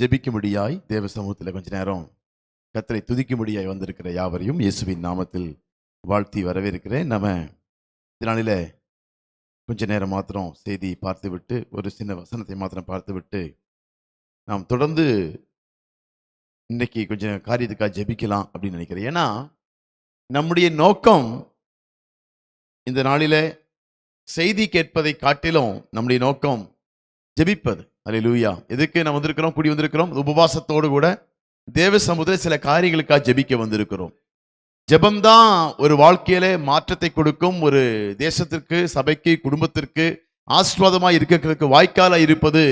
ஜெபிக்கும்படியாய் தேவ சமூகத்தில் கொஞ்ச நேரம் கர்த்தரை துதிக்கும்படியாய் வந்திருக்கிற யாவரையும் இயேசுவின் நாமத்தில் வாழ்த்தி வரவேற்கிறேன். நம்ம இதனால கொஞ்ச நேரம் மாத்திரம் செய்தி பார்த்துவிட்டு ஒரு சின்ன வசனத்தை மாத்திரம் பார்த்துவிட்டு நாம் தொடர்ந்து இன்னைக்கு கொஞ்சம் காரியத்துக்காக ஜெபிக்கலாம் அப்படின்னு நினைக்கிறேன். ஏன்னா நம்முடைய நோக்கம் இந்த நாளில செய்தி கேட்பதை காட்டிலும் நம்முடைய நோக்கம் ஜெபிப்பது. அல்லேலூயா. எதுக்கு நம்ம வந்திருக்கிறோம், கூடி வந்திருக்கிறோம்? உபவாசத்தோடு கூட தேவ சமூகத்தில் சில காரியங்களுக்காக ஜெபிக்க வந்திருக்கிறோம். ஜெபம்தான் ஒரு வாழ்க்கையில மாற்றத்தை கொடுக்கும். ஒரு தேசத்திற்கு, சபைக்கு, குடும்பத்திற்கு ஆசீர்வாதமாக இருக்கிறதுக்கு வாய்க்காலா இருப்பது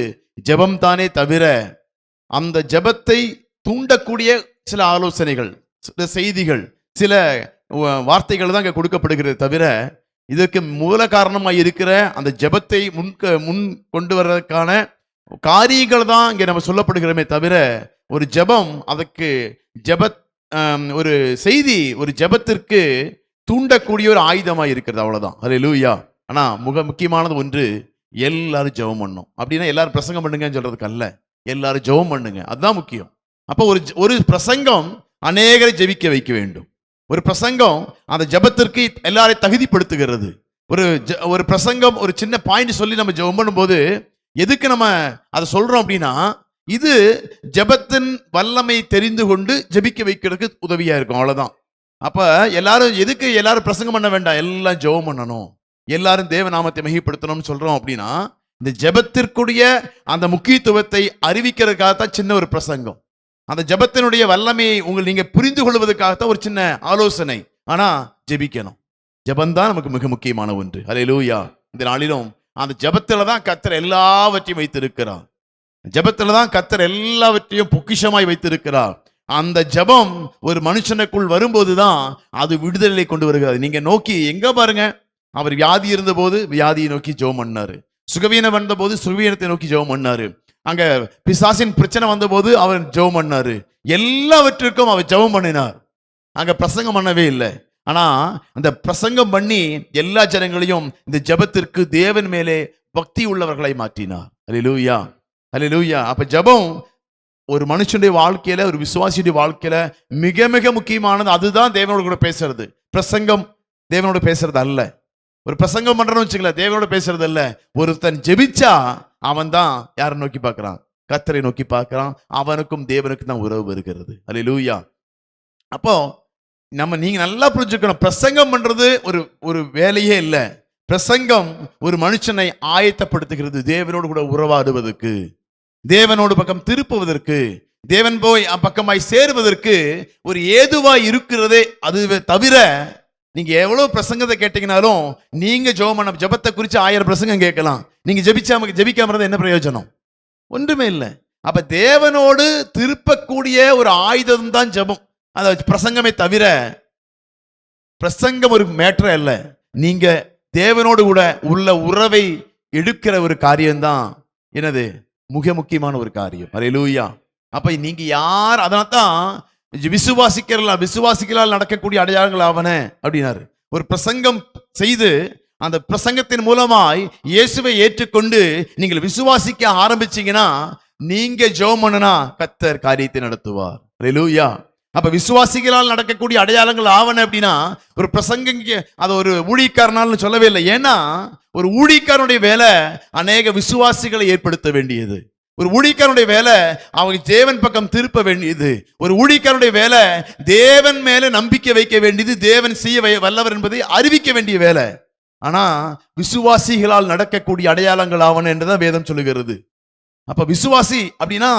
ஜெபம் தானே தவிர அந்த ஜெபத்தை தூண்டக்கூடிய சில ஆலோசனைகள், சில செய்திகள், சில வார்த்தைகள் தான் இங்கே கொடுக்கப்படுகிறது தவிர இதற்கு மூல காரணமாக இருக்கிற அந்த ஜெபத்தை முன் கொண்டு வர்றதுக்கான காரியங்கள் தான் இங்கே நம்ம சொல்லப்படுகிறோமே தவிர ஒரு ஜெபம் அதற்கு ஒரு செய்தி ஒரு ஜெபத்திற்கு தூண்டக்கூடிய ஒரு ஆயுதமாக இருக்கிறது, அவ்வளவுதான். அல்லேலூயா. ஆனா முக்கியமானது ஒன்று, எல்லாரும் ஜெபம் பண்ணணும். அப்படின்னா எல்லாரும் பிரசங்கம் பண்ணுங்கன்னு சொல்றதுக்கு அல்ல, எல்லாரும் ஜெபம் பண்ணுங்க, அதுதான் முக்கியம். அப்போ ஒரு பிரசங்கம் அநேகரை ஜெபிக்க வைக்க வேண்டும். ஒரு பிரசங்கம் அந்த ஜெபத்திற்கு எல்லாரையும் தகுதிப்படுத்துகிறது. ஒரு பிரசங்கம் ஒரு சின்ன பாயிண்ட் சொல்லி நம்ம ஜெபம் பண்ணும்போது எதுக்கு நம்ம அதை சொல்றோம் அப்படின்னா, இது ஜெபத்தின் வல்லமை தெரிந்து கொண்டு ஜெபிக்க வைக்கிறதுக்கு உதவியா இருக்கும், அவ்வளவுதான். அப்ப எல்லாரும் பிரசங்கம் பண்ண வேண்டாம், எல்லாம் ஜெபம் பண்ணணும், எல்லாரும் தேவ நாமத்தை மகிமைப்படுத்தணும்னு சொல்றோம் அப்படின்னா இந்த ஜெபத்திற்குரிய அந்த முக்கியத்துவத்தை அறிவிக்கிறதுக்காகத்தான் சின்ன ஒரு பிரசங்கம். அந்த ஜெபத்தினுடைய வல்லமையை நீங்க புரிந்து கொள்வதற்காகத்தான் ஒரு சின்ன ஆலோசனை. ஆனா ஜெபிக்கணும். ஜெபம்தான் நமக்கு மிக முக்கியமான ஒன்று. அல்லேலூயா. இந்த நாளிலும் அந்த ஜெபத்துல தான் கர்த்தர் எல்லாவற்றையும் வைத்திருக்கிறார். ஜெபத்துல தான் கர்த்தர் எல்லாவற்றையும் பொக்கிஷமாய் வைத்திருக்கிறார். அந்த ஜெபம் ஒரு மனுஷனுக்குள் வரும்போதுதான் அது விடுதலை கொண்டு வருகிறது. நீங்க நோக்கி எங்க பாருங்க, அவர் வியாதி இருந்த போது வியாதியை நோக்கி ஜெபம் பண்ணாரு, சுகவீனம் வந்த போது சுகவீனத்தை நோக்கி ஜெபம் பண்ணாரு, அங்க பிசாசின் பிரச்சனை வந்த போது அவர் ஜெபம் பண்ணாரு, எல்லாவற்றிற்கும் அவர் ஜெபம் பண்ணினார். அங்க பிரசங்கம் பண்ணவே இல்லை. ஆனா அந்த பிரசங்கம் பண்ணி எல்லா ஜனங்களையும் இந்த ஜெபத்திற்கு தேவன் மேலே பக்தி உள்ளவர்களை மாற்றினார். அல்லேலூயா, அல்லேலூயா. அப்ப ஜெபம் ஒரு மனுஷனுடைய வாழ்க்கையில, ஒரு விசுவாசியுடைய வாழ்க்கையில மிக மிக முக்கியமானது. அதுதான் தேவனோடு கூட பேசுறது. பிரசங்கம் தேவனோடு பேசுறது அல்ல. ஒரு பிரசங்கம் பண்றோம்னு வச்சுக்கல, தேவனோட பேசுறது இல்ல. ஒருத்தன் ஜெபிச்சா அவன் தான் யாரை நோக்கி பார்க்கிறான்? கர்த்தரை நோக்கி பார்க்கிறான். அவனுக்கும் தேவனுக்கும் தான் உறவு வருகிறது. அல்லேலூயா. அப்போ நீங்க நல்லா புரிஞ்சுக்கணும், பிரசங்கம் பண்றது ஒரு வேலையே இல்லை. பிரசங்கம் ஒரு மனுஷனை ஆயத்தப்படுத்துகிறது தேவனோடு கூட உறவாடுவதற்கு, தேவனோடு பக்கம் திருப்புவதற்கு, தேவன் போய் பக்கமாய் சேருவதற்கு ஒரு ஏதுவாய் இருக்கிறதே. அது தவிர நீங்க எவ்வளவு பிரசங்கத்தை கேட்டீங்கனாலும் நீங்க ஜெபத்தை குறித்து 1000 பிரசங்கம் கேட்கலாம். நீங்க ஜெபிக்காம இருந்தா என்ன பிரயோஜனம்? ஒன்றுமே இல்லை. அப்ப தேவனோடு திருப்பக்கூடிய ஒரு ஆயுதம் தான் ஜெபம், அதாவது பிரசங்கமே தவிர பிரசங்கம் ஒரு மேட்டர் அல்ல. நீங்க தேவனோடு கூட உள்ள உறவை எடுக்கிற ஒரு காரியம்தான் என்னது மிக முக்கியமான ஒரு காரியம். அல்லேலூயா. அப்ப நீங்க யார்? அதனால்தான் விசுவாசிக்கலால் நடக்கக்கூடிய அடையாளங்கள் ஆவன அப்படின்னாரு. ஒரு பிரசங்கம் செய்து அந்த பிரசங்கத்தின் மூலமாய் இயேசுவை ஏற்றுக்கொண்டு நீங்கள் விசுவாசிக்க ஆரம்பிச்சீங்கன்னா நீங்க ஜெபம் பண்ணுனா கர்த்தர் காரியத்தை நடத்துவார். அல்லேலூயா. அப்ப விசுவாசிகளால் நடக்கக்கூடிய அடையாளங்கள் ஆவன அப்படின்னா ஒரு பிரசங்க அது ஒரு ஊழியக்காரனால் சொல்லவே இல்லை. ஏன்னா ஒரு ஊழியக்காரனுடைய வேலை அநேக விசுவாசிகளை ஏற்படுத்த வேண்டியது. ஒரு ஊழியக்காரனுடைய வேலை அவங்க தேவன் பக்கம் திருப்ப வேண்டியது. ஒரு ஊழியக்காரனுடைய வேலை தேவன் மேல நம்பிக்கை வைக்க வேண்டியது, தேவன் செய்ய வல்லவர் என்பதை அறிவிக்க வேண்டிய வேலை. ஆனா விசுவாசிகளால் நடக்கக்கூடிய அடையாளங்கள் ஆவன என்றுதான் வேதம் சொல்லுகிறது. அப்ப விசுவாசி அப்படின்னா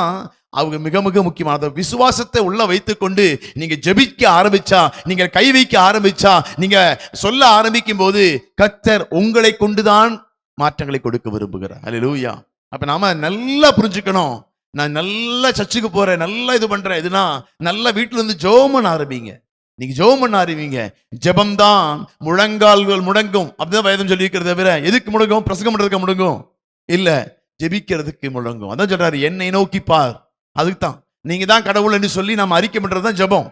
அவங்க மிக மிக முக்கியமானது. விசுவாசத்தை உள்ள வைத்துக் கொண்டு நீங்க ஜெபிக்க ஆரம்பிச்சா, நீங்க கை வைக்க ஆரம்பிச்சா, நீங்க சொல்ல ஆரம்பிக்கும் போது கர்த்தர் உங்களை கொண்டுதான் மாற்றங்களை கொடுக்க விரும்புகிறார். அல்லேலூயா. அப்ப நாம நல்லா புரிஞ்சுக்கணும். நான் நல்லா சர்ச்சுக்கு போறேன், நல்லா இது பண்றேன், இதுனா நல்லா வீட்டுல இருந்து ஜெபம் பண்ண ஆரம்பிங்க. நீங்க ஜெபம் பண்ண ஆரம்பிங்க. ஜெபம் தான் முழங்கால்கள் முடங்கும் அப்படிதான் வேதம் சொல்லி இருக்கிறத தவிர எதுக்கு முடங்கும்? பிரசங்கம் பண்றதுக்கு முடங்கும் இல்ல, ஜெபிக்கிறதுக்கு முழங்கும். அதான் சொல்றாரு, என்னை நோக்கி பார். அதுக்கு தான் நீங்க தான் கடவுள் என்று சொல்லி நாம அறிக்கை பண்றதுதான் ஜெபம்.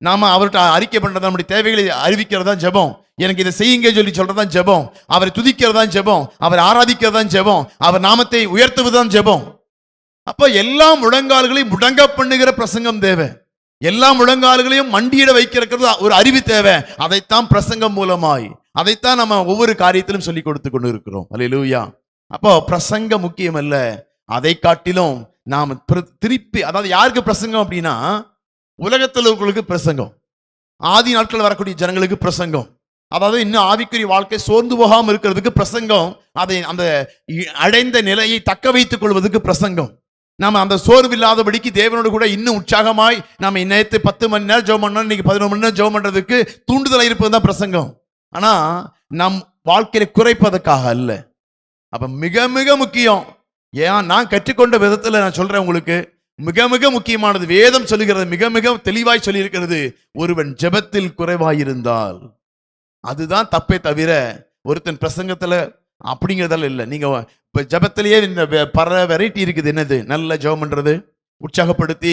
நாம அவர்கிட்ட அறிக்கை பண்றது, நம்முடைய தேவைகளை அறிவிக்கிறதா ஜெபம். எனக்கு இதை செய்யுங்க சொல்லி சொல்றதான் ஜெபம். அவரை துதிக்கிறதான் ஜெபம். அவரை ஆராதிக்கிறதான் ஜெபம். அவர் நாமத்தை உயர்த்துவதுதான் ஜெபம். அப்ப எல்லா முழங்கால்களையும் முடங்க பண்ணுகிற பிரசங்கம் தேவை. எல்லா முழங்கால்களையும் மண்டியிட வைக்கிறது ஒரு அறிவு தேவை. அதைத்தான் பிரசங்கம் மூலமாய், அதைத்தான் நம்ம ஒவ்வொரு காரியத்திலும் சொல்லி கொடுத்து கொண்டு இருக்கிறோம். அல்லேலூயா. அப்போ பிரசங்கம் முக்கியம் அல்ல, அதை காட்டிலும் நாம் திருப்பி, அதாவது யாருக்கு பிரசங்கம் அப்படின்னா, உலகத்தில் இருக்கிறவங்களுக்கு பிரசங்கம், ஆதி நாட்கள் வரக்கூடிய ஜனங்களுக்கு பிரசங்கம், அதாவது இன்னும் ஆவிக்குரிய வாழ்க்கை சோர்ந்து போகாமல் இருக்கிறதுக்கு பிரசங்கம், அதை அந்த அடைந்த நிலையை தக்க வைத்துக் கொள்வதற்கு பிரசங்கம். நாம அந்த சோர்வு இல்லாதபடிக்கு தேவனோடு கூட இன்னும் உற்சாகமாய் நாம நேற்று 10 மணி நேரம் ஜெபம் பண்ணோம், இன்னைக்கு 11 மணி நேரம் ஜெபம் பண்றதுக்கு தூண்டுதலாக இருப்பது தான் பிரசங்கம். ஆனா நம் வாழ்க்கையை குறைப்பதற்காக அல்ல. அப்ப மிக மிக முக்கியம். ஏன் நான் கற்றுக்கொண்ட விதத்துல நான் சொல்றேன் உங்களுக்கு, மிக மிக முக்கியமானது வேதம் சொல்லுகிறது, மிக மிக தெளிவாய் சொல்லி இருக்கிறது, ஒருவன் ஜெபத்தில் குறைவாயிருந்தால். அதுதான் தப்பே தவிர ஒருத்தன் பிரசங்கத்துல அப்படிங்கிறதால இல்லை. நீங்க இப்ப ஜபத்திலேயே இந்த பல வெரைட்டி இருக்குது. என்னது? நல்ல ஜெபம் பண்றது, உற்சாகப்படுத்தி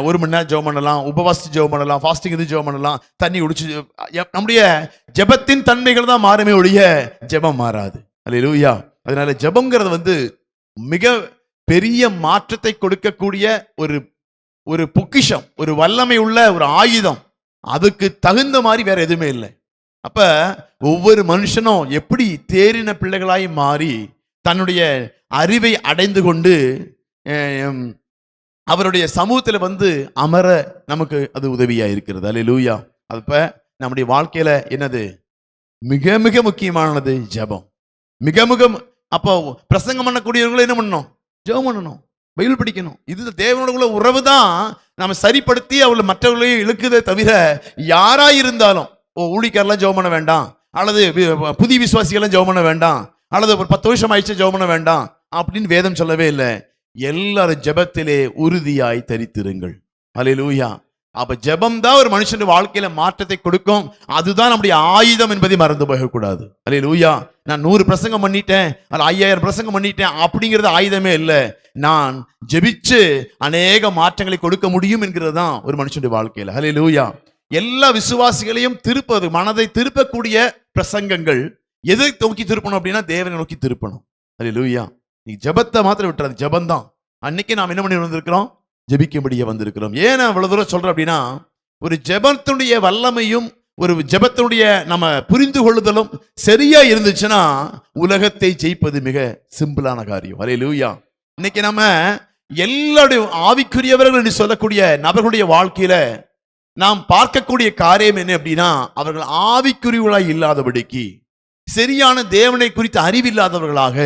1 மணி நேரம் ஜெபம் பண்ணலாம், உபவாசித்து ஜெபம் பண்ணலாம், ஃபாஸ்டிங் இது ஜெபம் பண்ணலாம், தண்ணி குடிச்சு. நம்முடைய ஜெபத்தின் தன்மைகள் தான் மாறுமே ஒழிய ஜெபம் மாறாது. அல்லேலூயா. அதனால ஜெபம்ங்கிறது மிக பெரிய மாற்றத்தை கொடுக்கக்கூடிய ஒரு பொக்கிஷம், ஒரு வல்லமை உள்ள ஒரு ஆயுதம். அதுக்கு தகுந்த மாதிரி வேற எதுவுமே இல்லை. அப்ப ஒவ்வொரு மனுஷனும் எப்படி தேறின பிள்ளைகளாய் மாறி தன்னுடைய அறிவை அடைந்து கொண்டு அவருடைய சமூகத்தில் அமர நமக்கு அது உதவியா இருக்கிறது. அல்லேலூயா. அப்ப நம்முடைய வாழ்க்கையில என்னது மிக மிக முக்கியமானது? ஜெபம். மிக மிக. அப்போ பிரசங்கம் பண்ணக்கூடியவங்களும் என்ன பண்ணணும்? ஜெபம் பண்ணணும், பைபிள் படிக்கணும். இது தேவனோட உறவு தான் நம்ம சரிப்படுத்தி அவளை மற்றவர்களையும் இழுக்குதே தவிர, யாரா இருந்தாலும் ஊழியக்காரெல்லாம் ஜெபம் பண்ண வேண்டாம், அல்லது புதிய விசுவாசிகள்லாம் ஜெபம் பண்ண வேண்டாம், அல்லது ஒரு 10 வருஷம் ஆயிடுச்சு ஜெபம் பண்ண வேண்டாம் அப்படின்னு வேதம் சொல்லவே இல்லை. எல்லாரும் ஜெபத்திலே உறுதியாய் தரித்திருங்கள். அல்லேலூயா. அப்ப ஜெபம் தான் ஒரு மனுஷன் வாழ்க்கையில மாற்றத்தை கொடுக்கும். அதுதான் நம்முடைய ஆயுதம் என்பதை மறந்து போகக்கூடாது. அல்லேலூயா. நான் 100 பிரசங்கம் பண்ணிட்டேன், 5000 பிரசங்கம் பண்ணிட்டேன் அப்படிங்கிறது ஆயுதமே இல்லை. நான் ஜெபிச்சு அநேக மாற்றங்களை கொடுக்க முடியும் என்கிறது தான் ஒரு மனுஷனுடைய வாழ்க்கையில. அல்லேலூயா. எல்லா விசுவாசிகளையும் திருப்பது, மனதை திருப்பக்கூடிய பிரசங்கங்கள் எதை நோக்கி திருப்பணும் அப்படின்னா தேவனை நோக்கி திருப்பணும். அல்லேலூயா. நீ ஜெபத்தை மாத்திரம் விட்டுறது. ஜெபம் தான். அன்னைக்கு நாம் என்ன பண்ணி வந்திருக்கிறோம்? ஜெபிக்கும்படியே வந்திருக்கிறோம். ஏன் நான் இவ்வளவு தூரம் சொல்றேன் அப்படின்னா, ஒரு ஜெபத்தினுடைய வல்லமையும் ஒரு ஜெபத்தினுடைய நம்ம புரிந்து கொள்ளுதலும் சரியா இருந்துச்சுன்னா உலகத்தை ஜெயிப்பது மிக சிம்பிளான காரியம். அல்லேலூயா. இன்னைக்கு நம்ம எல்லாருடைய ஆவிக்குரியவர்கள் என்று சொல்லக்கூடிய நபர்களுடைய வாழ்க்கையில நாம் பார்க்கக்கூடிய காரியம் என்ன அப்படின்னா, அவர்கள் ஆவிக்குரியவர்களாய் இல்லாதபடிக்கு, சரியான தேவனை குறித்த அறிவில்லாதவர்களாக,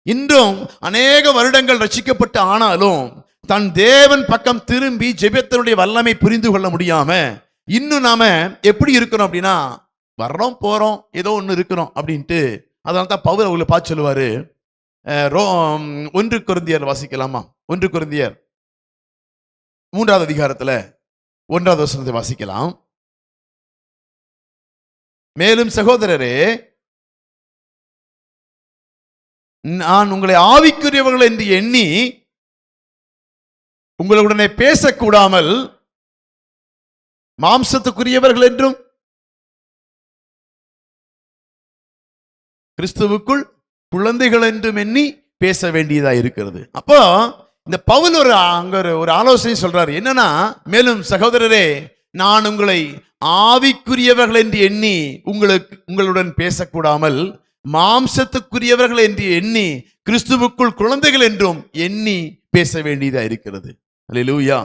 இன்றும் அநேக வருடங்கள் ரட்சிக்கப்பட்டு ஆனாலும் தன் தேவன் பக்கம் திரும்பி ஜெபத்தினுடைய வல்லமை புரிந்து கொள்ள முடியாம இன்னும் நாம எப்படி இருக்கிறோம் அப்படின்னா, வர்றோம் போறோம் ஏதோ ஒண்ணு இருக்கிறோம் அப்படின்ட்டு. அதனால தான் பவுல் அவங்களை பார்த்து சொல்லுவாரு, 1 கொரிந்தியர் வாசிக்கலாமா? 1 கொரிந்தியர் 3வது அதிகாரத்துல 1வது வசனத்தை வாசிக்கலாம். மேலும் சகோதரரே, நான் உங்களை ஆவிக்குரியவர்கள் என்று எண்ணி உங்களுடனே பேசக்கூடாமல் மாம்சத்துக்குரியவர்கள் என்றும் கிறிஸ்துவுக்குள் குழந்தைகள் என்றும் எண்ணி பேச வேண்டியதா இருக்கிறது. அப்போ இந்த பவுல் ஒரு ஆலோசனை சொல்றாரு. என்னன்னா, மேலும் சகோதரரே, நான் உங்களை ஆவிக்குரியவர்கள் என்று எண்ணி உங்களுடன் பேசக்கூடாமல் மாம்சத்துக்குரியவர்கள் என்று எண்ணி கிறிஸ்துவுக்குள் குழந்தைகள் என்றும் எண்ணி பேச வேண்டியதா இருக்கிறது. அல்லேலூயா.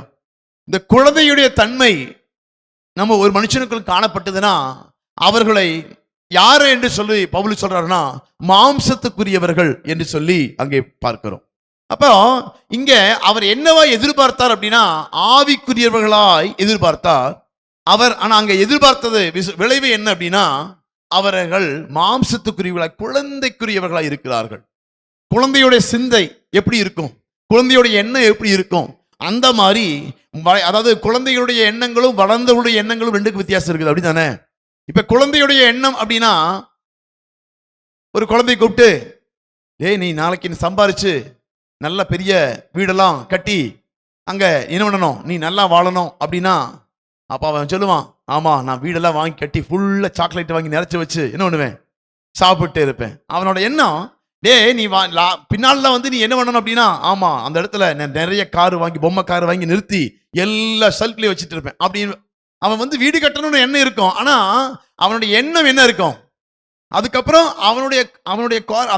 இந்த குழந்தையுடைய தன்மை நம்ம ஒரு மனுஷனுக்குள் காணப்பட்டதுன்னா அவர்களை யாரு என்று சொல்லி பவுல் சொல்றாருன்னா மாம்சத்துக்குரியவர்கள் என்று சொல்லி அங்கே பார்க்கிறோம். அப்போ இங்க அவர் என்னவா எதிர்பார்த்தார் அப்படின்னா, ஆவிக்குரியவர்களாய் எதிர்பார்த்தார் அவர். ஆனா அங்க எதிர்பார்த்தது விளைவு என்ன அப்படின்னா, அவர்கள் மாம்சத்துக்குரியவர்களாய் குழந்தைக்குரியவர்களாய் இருக்கிறார்கள். குழந்தையுடைய சிந்தை எப்படி இருக்கும், குழந்தையுடைய எண்ணம் எப்படி இருக்கும், அந்த மாதிரி. அதாவது குழந்தைகளுடைய எண்ணங்களும் வளர்ந்தவருடைய எண்ணங்களும் ரெண்டுக்கு வித்தியாசம் இருக்குது. அப்படித்தானே? இப்ப குழந்தையுடைய எண்ணம் அப்படின்னா, ஒரு குழந்தை கூப்பிட்டு, ஏய் நீ நாளைக்கு சம்பாரிச்சு நல்ல பெரிய வீடெல்லாம் கட்டி அங்க என்ன பண்ணணும், நீ நல்லா வாழணும் அப்படின்னா, அப்ப அவன் சொல்லுவான், ஆமா நான் வீடெல்லாம் வாங்கி கட்டி ஃபுல்லா சாக்லேட் வாங்கி நிறைச்சு வச்சு என்ன பண்ணுவேன், சாப்பிட்டு இருப்பேன். அவனோட எண்ணம் நீ பின்னால வந்து நீ என்ன பண்ணணும் அப்படின்னா, ஆமா அந்த இடத்துல நிறைய கார் வாங்கி, பொம்மை கார் வாங்கி நிறுத்தி எல்லா ஷெல்ஃப்லயும் வச்சுட்டு இருப்பேன் அப்படின்னு அவன் வந்து வீடு கட்டணும்னு எண்ணம் இருக்கும். ஆனா அவனுடைய எண்ணம் என்ன இருக்கும்? அதுக்கப்புறம்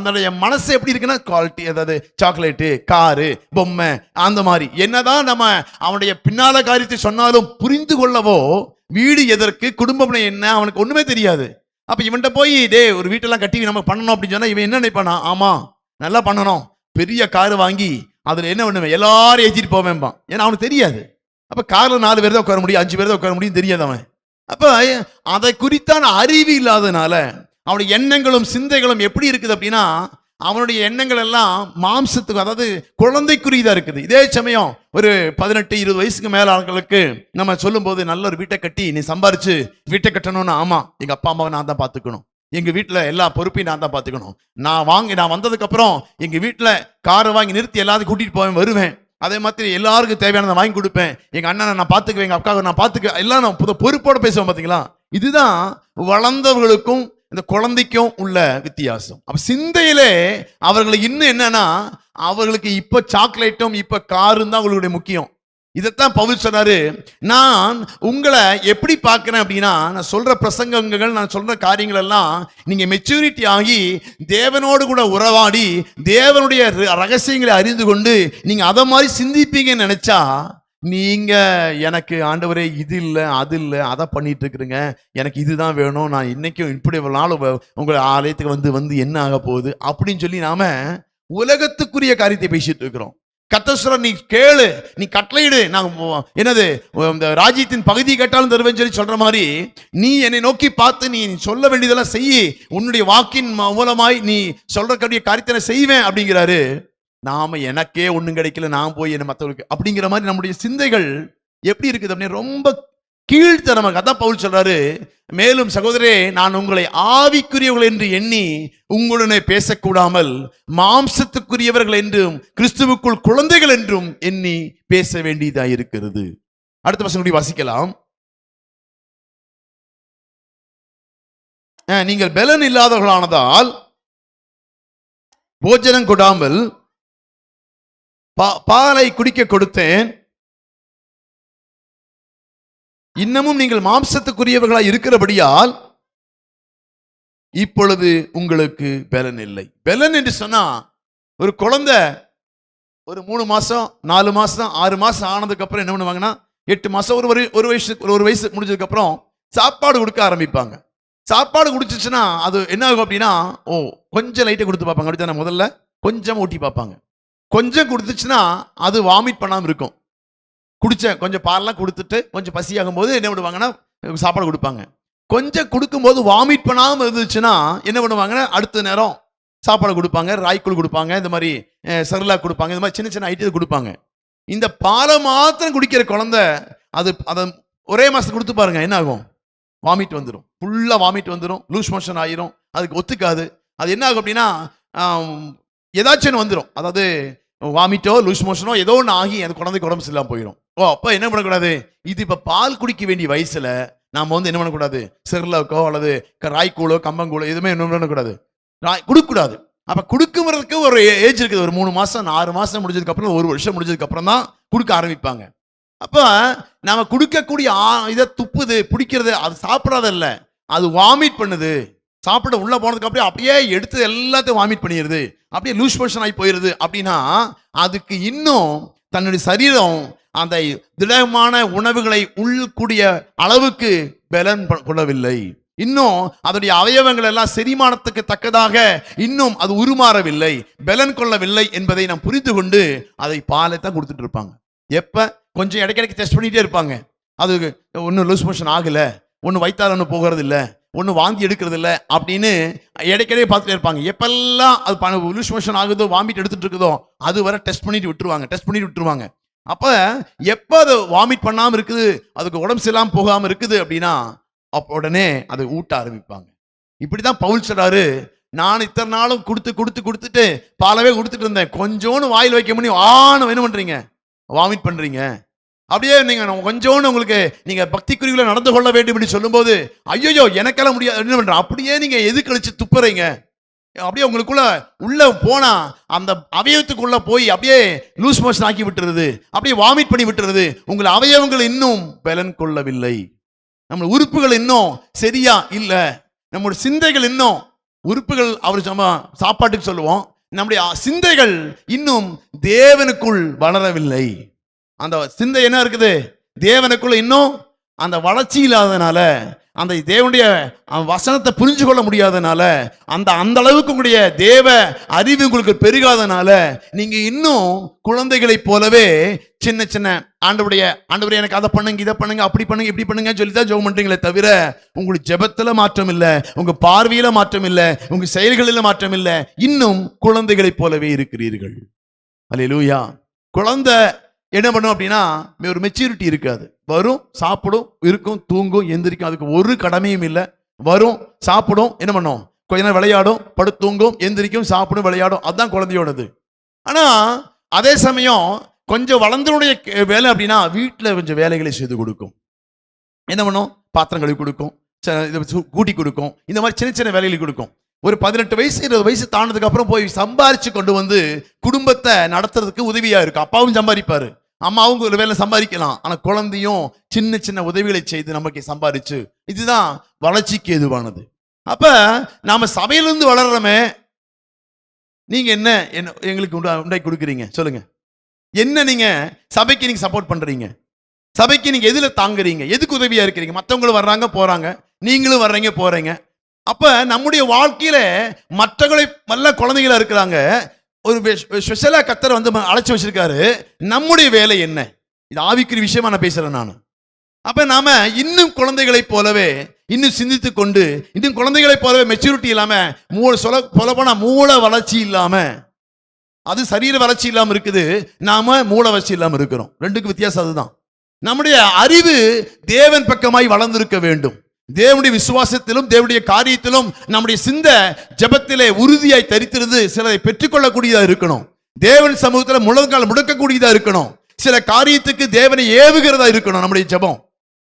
அவனுடைய மனசு எப்படி இருக்குன்னா, குவாலிட்டி, அதாவது சாக்லேட்டு, காரு, பொம்மை, அந்த மாதிரி. என்னதான் நம்ம அவனுடைய பின்னால காரியத்தை சொன்னாலும் புரிந்து கொள்ளவோ, வீடு எதற்கு, குடும்பம் என்ன, அவனுக்கு ஒண்ணுமே தெரியாது. அப்ப இவன்கிட்ட போய் ஒரு வீட்டெல்லாம் கட்டி நம்ம பண்ணணும் அப்படின்னு சொன்னா இவன் என்ன நினைப்பானா, ஆமா நல்லா பண்ணணும், பெரிய காரு வாங்கி அதுல என்ன பண்ணுவேன், எல்லாரும் ஏற்றிட்டு போவேன்பான். ஏன்னா அவனுக்கு தெரியாது. அப்ப கார்ல 4 பேர் தான் உட்கார முடியும், 5 பேர் தான் உட்கார முடியும் தெரியாது அவன். அப்ப அதை குறித்தான அறிவு இல்லாதனால அவனுடைய எண்ணங்களும் சிந்தைகளும் எப்படி இருக்குது அப்படின்னா, அவனுடைய எண்ணங்கள் எல்லாம் மாம்சத்துக்கு, அதாவது குழந்தைக்குரியதா இருக்குது. இதே சமயம் ஒரு 18-20 வயசுக்கு மேல ஆட்களுக்கு நம்ம சொல்லும் போது, நல்ல ஒரு வீட்டை கட்டி நீ சம்பாரிச்சு வீட்டை கட்டணும்னு, ஆமா எங்க அப்பா அம்மாவை நான் தான் பாத்துக்கணும், எங்க வீட்டுல எல்லா பொறுப்பையும் நான் தான் பாத்துக்கணும், நான் வந்ததுக்கு அப்புறம் எங்க வீட்டுல காரை வாங்கி நிறுத்தி எல்லாத்தையும் கூட்டிட்டு போவேன், வருவேன், அதே மாதிரி எல்லாருக்கும் தேவையானதை வாங்கி கொடுப்பேன், எங்க அண்ணனை நான் பாத்துக்குவேன், எங்க அக்காவை நான் பாத்துக்குவேன், எல்லாம் நான் பொறுப்போட பேசுவேன். பாத்தீங்களா, இதுதான் வளர்ந்தவர்களுக்கும் இந்த குழந்தைக்கும் உள்ள வித்தியாசம். அப்ப சிந்தையிலே அவர்களுக்கு இன்னும் என்னன்னா, அவர்களுக்கு இப்ப சாக்லேட்டும் இப்ப காரும் தான் அவர்களுடைய முக்கியம். இதைத்தான் பவுல் சொன்னாரு, நான் உங்களை எப்படி பார்க்கிறேன் அப்படின்னா, நான் சொல்ற பிரசங்கங்கள், நான் சொல்ற காரியங்கள் எல்லாம் நீங்க மெச்சூரிட்டி ஆகி தேவனோடு கூட உறவாடி தேவனுடைய ரகசியங்களை அறிந்து கொண்டு நீங்க அதை மாதிரி சிந்திப்பீங்கன்னு நினைச்சா, நீங்க எனக்கு ஆண்டவரே இது இல்லை அது இல்லை அதை பண்ணிட்டு இருக்கிறீங்க, எனக்கு இதுதான் வேணும், நான் இன்னைக்கும் இப்படி ஒரு நாள் உங்களை ஆலயத்துக்கு வந்து என்ன ஆக போகுது அப்படின்னு சொல்லி நாம உலகத்துக்குரிய காரியத்தை பேசிட்டு இருக்கிறோம். கர்த்தர் நீ கேளு, நீ கட்டளையிடு, நான் என்னது இந்த ராஜ்யத்தின் பகுதி கேட்டாலும் தருவேன்னு சொல்லி சொல்ற மாதிரி, நீ என்னை நோக்கி பார்த்து நீ சொல்ல வேண்டியதெல்லாம் செய்யி, உன்னுடைய வாக்கின் மூலமாய் நீ சொல்றக்கூடிய காரியத்தை செய்வேன் அப்படிங்கிறாரு. நாம எனக்கே ஒண்ணும் கிடைக்கல, நான் போய் என்ன மற்றவர்களுக்கு அப்படிங்கிற மாதிரி நம்முடைய சிந்தைகள் எப்படி இருக்குது அப்படின்னு ரொம்ப கீழ்த்தனமாக. அதான் பவுல் சொல்றாரு, மேலும் சகோதரே நான் உங்களை ஆவிக்குரியவர்கள் என்று எண்ணி உங்களுடனே பேசக்கூடாமல் மாம்சத்துக்குரியவர்கள் என்றும் கிறிஸ்துவுக்குள் குழந்தைகள் என்றும் எண்ணி பேச வேண்டியதா இருக்கிறது. அடுத்த வசனம் வாசிக்கலாம். நீங்கள் பலன் இல்லாதவர்களானதால் போஜனம் கொடாமல் பாலை குடிக்க கொடுத்தேன், இன்னமும் நீங்கள் மாம்சத்துக்குரியவர்களாய் இருக்கிறபடியால் இப்பொழுது உங்களுக்கு பலன் இல்லை. பலன் என்று சொன்னா, ஒரு குழந்தை ஒரு 3 மாசம் 4 மாசம் 6 மாசம் ஆனதுக்கு அப்புறம் என்ன பண்ணுவாங்கன்னா, 8 மாசம் ஒரு வயசு முடிஞ்சதுக்கு அப்புறம் சாப்பாடு கொடுக்க ஆரம்பிப்பாங்க. சாப்பாடு குடிச்சிச்சுன்னா அது என்ன ஆகும் அப்படின்னா, கொஞ்சம் லைட்டை கொடுத்து பார்ப்பாங்க. அப்படித்தானே, முதல்ல கொஞ்சம் ஊட்டி பார்ப்பாங்க. கொஞ்சம் கொடுத்துச்சுன்னா அது வாமிட் பண்ணாமல் இருக்கும். கொஞ்சம் பால்லாம் கொடுத்துட்டு கொஞ்சம் பசியாகும் போது என்ன பண்ணுவாங்கன்னா சாப்பாடு கொடுப்பாங்க. கொஞ்சம் கொடுக்கும்போது வாமிட் பண்ணாமல் இருந்துச்சுன்னா என்ன பண்ணுவாங்கன்னா, அடுத்த நேரம் சாப்பாடு கொடுப்பாங்க, ராய்க்குள் கொடுப்பாங்க, இந்த மாதிரி செர்லாக் கொடுப்பாங்க, இந்த மாதிரி சின்ன சின்ன ஐட்டம் கொடுப்பாங்க. இந்த பாலை மாத்திரம் குடிக்கிற குழந்தை அதை ஒரே மாசத்துக்கு கொடுத்து பாருங்க, என்ன ஆகும், வாமிட் வந்துடும், ஃபுல்லா வாமிட் வந்துடும், லூஸ் மோஷன் ஆயிரும், அதுக்கு ஒத்துக்காது. அது என்ன ஆகும் அப்படின்னா ஏதாச்சும் வந்துடும், அதாவது வாமிட்டோ லூஸ் மோஷனோ ஏதோ ஒன்று ஆகி அந்த குழந்தைக்கு உடம்பு சரியில்லாம போயிடும். அப்போ என்ன பண்ணக்கூடாது, இது இப்போ பால் குடிக்க வேண்டிய வயசுல நாம வந்து என்ன பண்ணக்கூடாது, செர்லாக்கோ அல்லது ராய்க்கூழோ கம்பங்கூழோ எதுவுமே என்ன பண்ணக்கூடாது, கொடுக்கக்கூடாது. அப்ப கொடுக்குறதுக்கு ஒரு ஏஜ் இருக்குது. ஒரு 3 மாசம் 6 மாசம் முடிஞ்சதுக்கு அப்புறம், 1 வருஷம் முடிஞ்சதுக்கு அப்புறம் தான் கொடுக்க ஆரம்பிப்பாங்க. அப்ப நாம கொடுக்கக்கூடிய இதை துப்புது பிடிக்கிறது, அது சாப்பிடாதல்ல, அது வாமிட் பண்ணுது. சாப்பிட உள்ள போனதுக்கு அப்படியே எடுத்து எல்லாத்தையும் வாமிட் பண்ணிடுது, அப்படியே லூஸ் மோஷன் ஆகி போயிருது. அப்படின்னா அதுக்கு இன்னும் தன்னுடைய சரீரம் அந்த திடமான உணவுகளை உள்ளக்கூடிய அளவுக்கு பலன் கொள்ளவில்லை. இன்னும் அதனுடைய அவயவங்கள் எல்லாம் செரிமானத்துக்கு தக்கதாக இன்னும் அது உருமாறவில்லை, பலன் கொள்ளவில்லை என்பதை நாம் புரிந்து கொண்டு அதை பாலை தான் கொடுத்துட்டு இருப்பாங்க. எப்ப கொஞ்சம் இடைக்கிடைக்கு டெஸ்ட் பண்ணிட்டே இருப்பாங்க, அது ஒன்னும் லூஸ் மோஷன் ஆகல, ஒன்னு வயித்தால ஒன்று போகிறது இல்லை, ஒன்று வாந்தி எடுக்கிறது இல்லை அப்படின்னு இடைக்கிடையே பார்த்துட்டே இருப்பாங்க. எப்பெல்லாம் அது லூஸ் மோஷன் ஆகுதோ, வாமிட் எடுத்துட்டு இருக்குதோ, அது வரை டெஸ்ட் பண்ணிட்டு விட்டுருவாங்க. அப்ப எப்ப அது வாமிட் பண்ணாம இருக்குது, அதுக்கு உடம்பு சரியில்லாம போகாம இருக்குது அப்படின்னா உடனே அதை ஊட்ட ஆரம்பிப்பாங்க. இப்படிதான் பவுல் சொல்றாரு, நான் இத்தனை நாளும் கொடுத்துட்டு பாலவே கொடுத்துட்டு இருந்தேன், கொஞ்சோன்னு வாயில் வைக்க முடியும், என்ன பண்றீங்க, வாமிட் பண்றீங்க. அப்படியே நீங்க கொஞ்சோன்னு உங்களுக்கு நீங்க பக்தி குறிகளை நடந்து கொள்ள வேண்டும் என்று சொல்லும் போது, ஐயோ எனக்கெல்லாம் முடியாது என்ன பண்ற, அப்படியே நீங்க எது கழிச்சு துப்புறீங்க. அப்படியே உங்களுக்குள்ள உள்ள போனா அந்த அவயவத்துக்குள்ள போய் அப்படியே லூஸ் மோஷன் ஆக்கி விட்டுறது, அப்படியே வாமிட் பண்ணி விட்டுறது. உங்கள் அவயவங்கள் இன்னும் பலன் கொள்ளவில்லை, நம்ம உறுப்புகள் இன்னும் சரியா இல்ல, நம்முடைய சிந்தைகள் இன்னும் உறுப்புகள் அவர் நம்ம சாப்பாட்டுக்கு சொல்லுவோம், நம்முடைய சிந்தைகள் இன்னும் தேவனுக்குள் வளரவில்லை. அந்த சிந்தை என்ன இருக்குது, தேவனுக்குள்ள இன்னும் அந்த வளர்ச்சி இல்லாதனால, அந்த தேவனுடைய வசனத்தை புரிஞ்சு கொள்ள முடியாதனால, அந்த அளவுக்கு உங்களுடைய தேவ அறிவு உங்களுக்கு பெருகாதனால, நீங்க இன்னும் குழந்தைகளைப் போலவே சின்ன சின்ன ஆண்டவரே எனக்கு அதை பண்ணுங்க, இதை பண்ணுங்க, அப்படி பண்ணுங்க, இப்படி பண்ணுங்க சொல்லி தான் ஜெபம் பண்றீங்களே தவிர, உங்களுக்கு ஜெபத்துல மாற்றம் இல்லை, உங்க பார்வையில மாற்றம் இல்லை, உங்க செயல்களில மாற்றம் இல்லை, இன்னும் குழந்தைகளைப் போலவே இருக்கிறீர்கள். அல்லேலூயா. குழந்தை என்ன பண்ணும் அப்படின்னா, ஒரு மெச்சூரிட்டி இருக்காது. வரும், சாப்பிடும், இருக்கும், தூங்கும், எந்திரிக்கும், அதுக்கு ஒரு கடமையும் இல்லை. வரும், சாப்பிடும், என்ன பண்ணும், கொஞ்ச நேரம் விளையாடும், படுத்து தூங்கும், எந்திரிக்கும், சாப்பிடும், விளையாடும். அதுதான் குழந்தையோடது. ஆனா அதே சமயம் கொஞ்சம் வளர்ந்தனுடைய வேலை அப்படின்னா, வீட்டில் கொஞ்சம் வேலைகளை செய்து கொடுக்கும். என்ன பண்ணும், பாத்திரம் கழுவி கொடுக்கும், கூட்டி கொடுக்கும், இந்த மாதிரி சின்ன சின்ன வேலைகளை கொடுக்கும். ஒரு 18 வயசு 20 வயசு தாண்டதுக்கு அப்புறம் போய் சம்பாரிச்சு கொண்டு வந்து குடும்பத்தை நடத்துறதுக்கு உதவியா இருக்கும். அப்பாவும் சம்பாதிப்பாரு, அம்மாவும் ஒரு வேலை சம்பாதிக்கலாம். ஆனா குழந்தையும் சின்ன சின்ன உதவிகளை செய்து நமக்கு சம்பாதிச்சு, இதுதான் வளர்ச்சிக்கு ஏதுவானது. அப்ப நாம சபையிலிருந்து வளர்றோமே, நீங்க என்ன எங்களுக்கு உண்டாக்கி கொடுக்குறீங்க சொல்லுங்க? என்ன நீங்க சபைக்கு நீங்க சப்போர்ட் பண்றீங்க? சபைக்கு நீங்க எதுல தாங்குறீங்க? எதுக்கு உதவியா இருக்கிறீங்க? மற்றவங்களும் வர்றாங்க போறாங்க, நீங்களும் வர்றீங்க போறீங்க. அப்ப நம்முடைய வாழ்க்கையில மற்றவங்களை நல்ல குழந்தைகளா இருக்கிறாங்க, ஒரு ஸ்பெஷலா கர்த்தர் வந்து அழைச்சு வச்சிருக்காரு. நம்முடைய வேலை என்ன? இது ஆவிக்குரிய விஷயமா நான் பேசுறேன் நான். அப்ப நாம இன்னும் குழந்தைகளைப் போலவே இன்னும் சிந்தித்து கொண்டு, இன்னும் குழந்தைகளைப் போலவே மெச்சூரிட்டி இல்லாம, சொல்ல போனா மூல வளர்ச்சி இல்லாம, அது சரீர வளர்ச்சி இல்லாம இருக்குது, நாம மூல வளர்ச்சி இல்லாம இருக்கிறோம். ரெண்டுக்கு வித்தியாசம் அதுதான். நம்முடைய அறிவு தேவன் பக்கமாய் வளர்ந்திருக்க வேண்டும். தேவனுடைய விசுவாசத்திலும் தேவனுடைய காரியத்திலும் நம்முடைய சிந்தை ஜெபத்திலே உறுதியாய் தரித்திருந்து சிலரை பெற்றுக்கொள்ளக்கூடியதா இருக்கணும். தேவன் சமூகத்தில் முழங்கால் முடக்கக்கூடியதா இருக்கணும். சில காரியத்துக்கு தேவனை ஏவுகிறதா இருக்கணும். நம்முடைய ஜெபம்,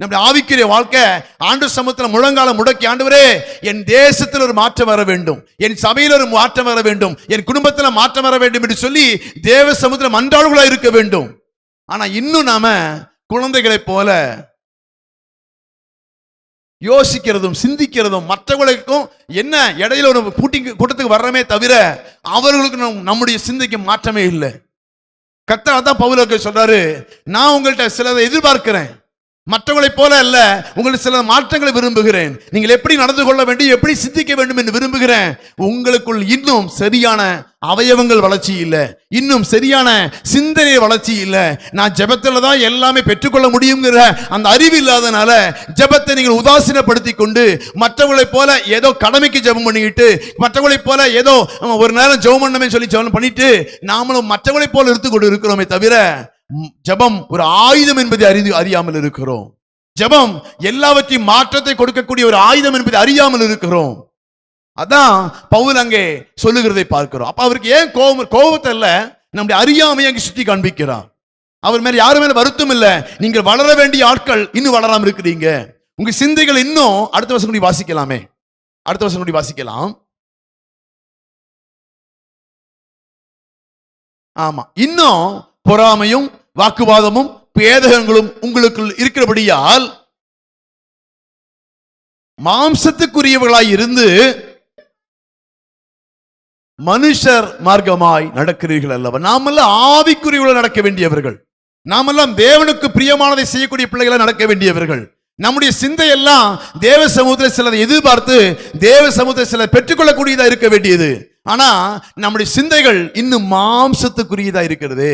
நம்முடைய ஆவிக்குரிய வாழ்க்கை ஆண்டவர் சமூகத்தில் முழங்கால முடக்கி, ஆண்டவரே என் தேசத்தில் ஒரு மாற்றம் வர வேண்டும், என் சபையில் ஒரு மாற்றம் வர வேண்டும், என் குடும்பத்தில் மாற்றம் வர வேண்டும் என்று சொல்லி தேவ சமூகத்தில் மன்றாடுகளா இருக்க வேண்டும். ஆனா இன்னும் நாம குழந்தைகளைப் போல யோசிக்கிறதும் சிந்திக்கிறதும், மற்றவர்களுக்கும் என்ன இடையில ஒரு கூட்டத்துக்கு வர்றமே தவிர அவர்களுக்கு நம்முடைய சிந்தைக்கு மாற்றமே இல்லை. கர்த்தர் அதான் பவுலுக்கு சொல்றாரு, நான் உங்கள்கிட்ட சிலதை எதிர்பார்க்கிறேன், மற்றவங்களைப் போல அல்ல, உங்களுக்கு சில மாற்றங்களை விரும்புகிறேன். நீங்கள் எப்படி நடந்து கொள்ள வேண்டும், எப்படி சிந்திக்க வேண்டும் என்று விரும்புகிறேன். உங்களுக்குள் இன்னும் சரியான அவயவங்கள் வளர்ச்சி இல்லை, இன்னும் சரியான சிந்தனை வளர்ச்சி இல்லை. நான் ஜெபத்துல தான் எல்லாமே பெற்றுக்கொள்ள முடியுங்கிற அந்த அறிவு இல்லாதனால ஜெபத்தை நீங்கள் உதாசீனப்படுத்தி கொண்டு, மற்றவங்களைப் போல ஏதோ கடமைக்கு ஜெபம் பண்ணிக்கிட்டு, மற்றவங்களைப் போல ஏதோ ஒரு நேரம் ஜெபம் பண்ணமே சொல்லி ஜெபம் பண்ணிட்டு நாமளும் மற்றவங்களைப் போல எடுத்து கொண்டு இருக்கிறோமே தவிர, ஜெபம் ஒரு ஆயுதம் என்பதை அறியாமல் இருக்கிறோம். ஜெபம் எல்லாவற்றையும் மாற்றத்தை கொடுக்கக்கூடிய ஒரு ஆயுதம் என்பதை அறியாமல் இருக்கிறோம். அதான் பவுல் அங்கே சொல்லுகிறதை பார்க்கிறோம். அப்ப அவருக்கு ஏன் கோபத்தை இல்ல, நம்முடைய அறியாமையை அங்கே சுட்டி காண்பிக்கிறார். அவர் மேல யாரு மேல வருத்தம் இல்ல, நீங்கள் வளர வேண்டிய ஆட்கள் இன்னும் வளராம இருக்கிறீங்க. உங்க சிந்தைகள் இன்னும், அடுத்த வருஷம் கூடி வாசிக்கலாமே, அடுத்த வருஷம் கூடி வாசிக்கலாம். ஆமா, இன்னும் பொறாமையும் வாக்குவாதமும் பேதகங்களும் உங்களுக்குள் இருக்கிறபடியால் மாம்சத்துக்குரியவர்களாய் இருந்து மனுஷர் மார்க்கமாய் நடக்கிறீர்கள் அல்லவா? நாமெல்லாம் ஆவிக்குரியவர்கள் நடக்க வேண்டியவர்கள், நாமெல்லாம் தேவனுக்கு பிரியமானதை செய்யக்கூடிய பிள்ளைகளை நடக்க வேண்டியவர்கள். நம்முடைய சிந்தையெல்லாம் தேவ சமூகத்தில் சிலரை எதிர்பார்த்து தேவ சமூகத்தில் சிலர் பெற்றுக்கொள்ளக்கூடியதா இருக்க வேண்டியது. ஆனா நம்முடைய சிந்தைகள் இன்னும் மாம்சத்துக்குரியதா இருக்கிறது.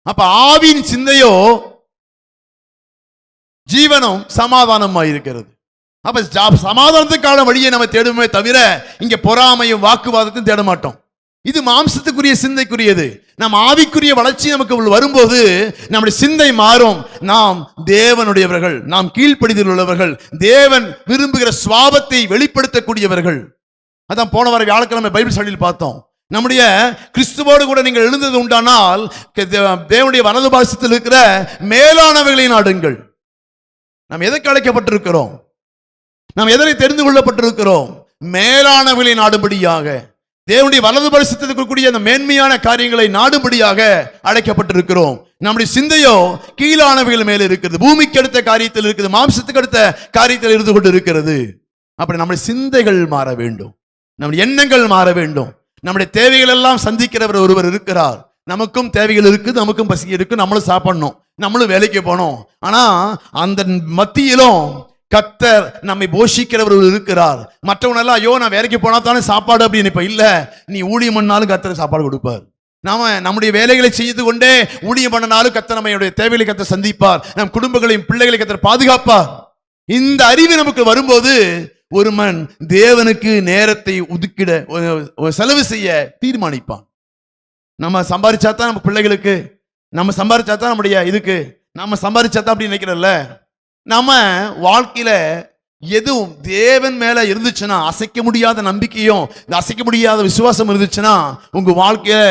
அப்ப ஆவியின் சிந்தையோ ஜீவனும் சமாதானமாய் இருக்கிறது. அப்ப சமாதானத்துக்கான வழியை நம்ம தேடுமே தவிர இங்க பொறாமையும் வாக்குவாதத்தையும் தேட மாட்டோம். இது மாம்சத்துக்குரிய சிந்தைக்குரியது. நம் ஆவிக்குரிய வளர்ச்சி நமக்கு வரும்போது நம்முடைய சிந்தை மாறும். நாம் தேவனுடையவர்கள், நாம் கீழ்ப்படிதல் உள்ளவர்கள், தேவன் விரும்புகிற சுவாபத்தை வெளிப்படுத்தக்கூடியவர்கள். அதான் போன வார வியாழக்கிழமை பைபிள் ஸ்டடியில் பார்த்தோம். நம்முடைய கிறிஸ்துவோடு கூட நீங்கள் எழுந்தது உண்டானால் தேவனுடைய வலது பாசத்தில் இருக்கிற மேலானவைகளை நாடுங்கள். நாம் எதற்கு அழைக்கப்பட்டிருக்கிறோம்? நாம் எதனை தெரிந்து கொள்ளப்பட்டிருக்கிறோம்? மேலானவைகளை நாடும்படியாக. தேவனுடைய வலது பரிசுத்தத்தில் இருக்கக்கூடிய அந்த மேன்மையான காரியங்களை நாடும்படியாக அழைக்கப்பட்டிருக்கிறோம். நம்முடைய சிந்தையோ கீழானவைகள் மேல இருக்கிறது, பூமிக்கு அடுத்த காரியத்தில் இருக்குது, மாம்சத்துக்கு அடுத்த காரியத்தில் இருந்து கொண்டு இருக்கிறது. அப்படி நம்முடைய சிந்தைகள் மாற வேண்டும், நம்முடைய எண்ணங்கள் மாற வேண்டும். நம்முடைய தேவைகள் எல்லாம் சந்திக்கிறவர் ஒருவர் இருக்கிறார். நமக்கும் தேவைகள் இருக்குது, நமக்கும் பசி இருக்கு, நம்மளும் சாப்பிடணும், நம்மளும் வேலைக்கு போனோம். ஆனா அந்த மத்தியிலும் கர்த்தர் நம்மை போஷிக்கிறவர் இருக்கிறார். மற்றவங்க எல்லாம் ஐயோ நான் வேலைக்கு போனா தானே சாப்பாடு அப்படின்னு இப்ப இல்ல, நீ ஊழியம் பண்ணாலும் கர்த்தர் சாப்பாடு கொடுப்பார். நாம நம்முடைய வேலைகளை செய்து கொண்டே ஊழியம் பண்ணனாலும் கர்த்தர் நம்முடைய தேவைகளை கர்த்தர் சந்திப்பார். நம் குடும்பங்களையும் பிள்ளைகளை கர்த்தர் பாதுகாப்பார். இந்த அறிவு நமக்கு வரும்போது ஒருவன் தேவனுக்கு நேரத்தை ஒதுக்கிட செலவு செய்ய தீர்மானிப்பான். நம்ம சம்பாதிச்சா தான் நம்ம பிள்ளைகளுக்கு, நம்ம சம்பாதிச்சா தான் நம்முடைய இதுக்கு, நம்ம சம்பாதிச்சா தான் அப்படின்னு நினைக்கிறல்ல. நம்ம வாழ்க்கையில எதுவும் தேவன் மேல இருந்துச்சுன்னா, அசைக்க முடியாத நம்பிக்கையும் அசைக்க முடியாத விசுவாசம் இருந்துச்சுன்னா, உங்க வாழ்க்கையில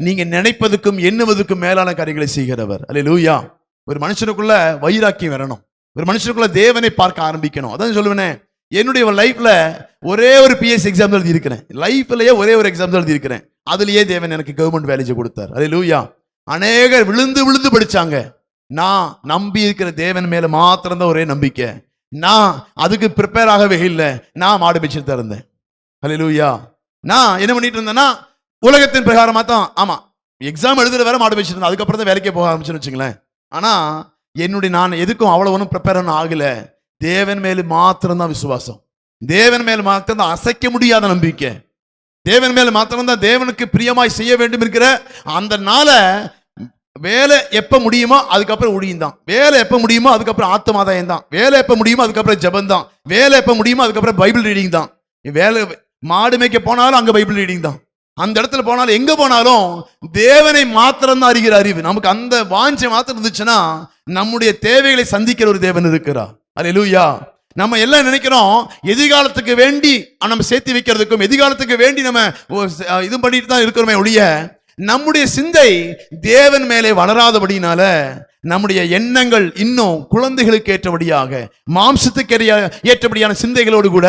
நீங்க நினைப்பதுக்கும் எண்ணுவதற்கும் மேலான காரியங்களை செய்கிறவர். அல்லேலூயா. ஒரு மனுஷனுக்குள்ள வைராக்கியம் வரணும், ஒரு மனுஷனுக்குள்ள தேவனை பார்க்க ஆரம்பிக்கணும். அதான் சொல்லுவேனே, என்னுடைய லைஃப்ல ஒரே ஒரு பிஎஸ் எக்ஸாம் எழுதி இருக்கிறேன், லைஃப்லயே ஒரே ஒரு எக்ஸாம் எழுதி இருக்கிறேன். அதுலயே தேவன் எனக்கு கவர்மெண்ட் வேலையை கொடுத்தார். அல்லேலூயா. அநேகர் விழுந்து விழுந்து படிச்சாங்க. நான் நம்பி இருக்கிற தேவன் மேல மாத்திரம் தான் ஒரே நம்பிக்கை. நான் அதுக்கு ப்ரிப்பேர் ஆகவே இல்லை, நான் மாடு மேய்ச்சிட்டு இருந்தேன். அல்லேலூயா. நான் என்ன பண்ணிட்டு இருந்தேன்னா, உலகத்தின் பிரகாரமா தான், ஆமா எக்ஸாம் எழுதுற வேற மாடு மேய்ச்சிட்டு இருந்தேன். அதுக்கப்புறம் தான் வேலைக்கே போக ஆரம்பிச்சுன்னு வச்சுங்களேன். ஆனா நான் எதுக்கும் அவ்வளவு ஒன்றும் ப்ரிப்பேர் ஆகல. தேவன் மேல மாத்திரம் தான் விசுவாசம், தேவன் மேல மாத்திரம் தான் அசைக்க முடியாத நம்பிக்கை, தேவன் மேல மாத்திரம் தான் தேவனுக்கு பிரியமாய் செய்ய வேண்டும் இருக்கிற அந்த நாள. வேலை எப்ப முடியுமோ அதுக்கப்புறம் ஊழியம் தான், வேலை எப்ப முடியுமோ அதுக்கப்புறம் ஆத்மாதாயம் தான், வேலை எப்ப முடியுமோ அதுக்கப்புறம் ஜெபம் தான், வேலை எப்ப முடியுமோ அதுக்கப்புறம் பைபிள் ரீடிங் தான். வேலை மாடு மேய்க்க போனாலும் அங்க பைபிள் ரீடிங் தான், அந்த இடத்துல போனாலும் எங்க போனாலும் தேவனை மாத்திரம் தான் அறிகிற அறிவு. நமக்கு அந்த வாஞ்சை மாத்திரம் இருந்துச்சுன்னா நம்முடைய தேவைகளை சந்திக்கிற ஒரு தேவன் இருக்கிறார். அல்லேலூயா. நம்ம எல்லாம் நினைக்கிறோம் எதிர்காலத்துக்கு வேண்டி நம்ம சேர்த்து வைக்கிறதுக்கும் எதிர்காலத்துக்கு வேண்டி நம்ம இது பண்ணிட்டு தான் இருக்கிறோமே ஒழிய, நம்முடைய சிந்தை தேவன் மேலே வளராதபடினால நம்முடைய எண்ணங்கள் இன்னும் குழந்தைகளுக்கு ஏற்றபடியாக, மாம்சத்துக்கு ஏற்றபடியான சிந்தைகளோடு கூட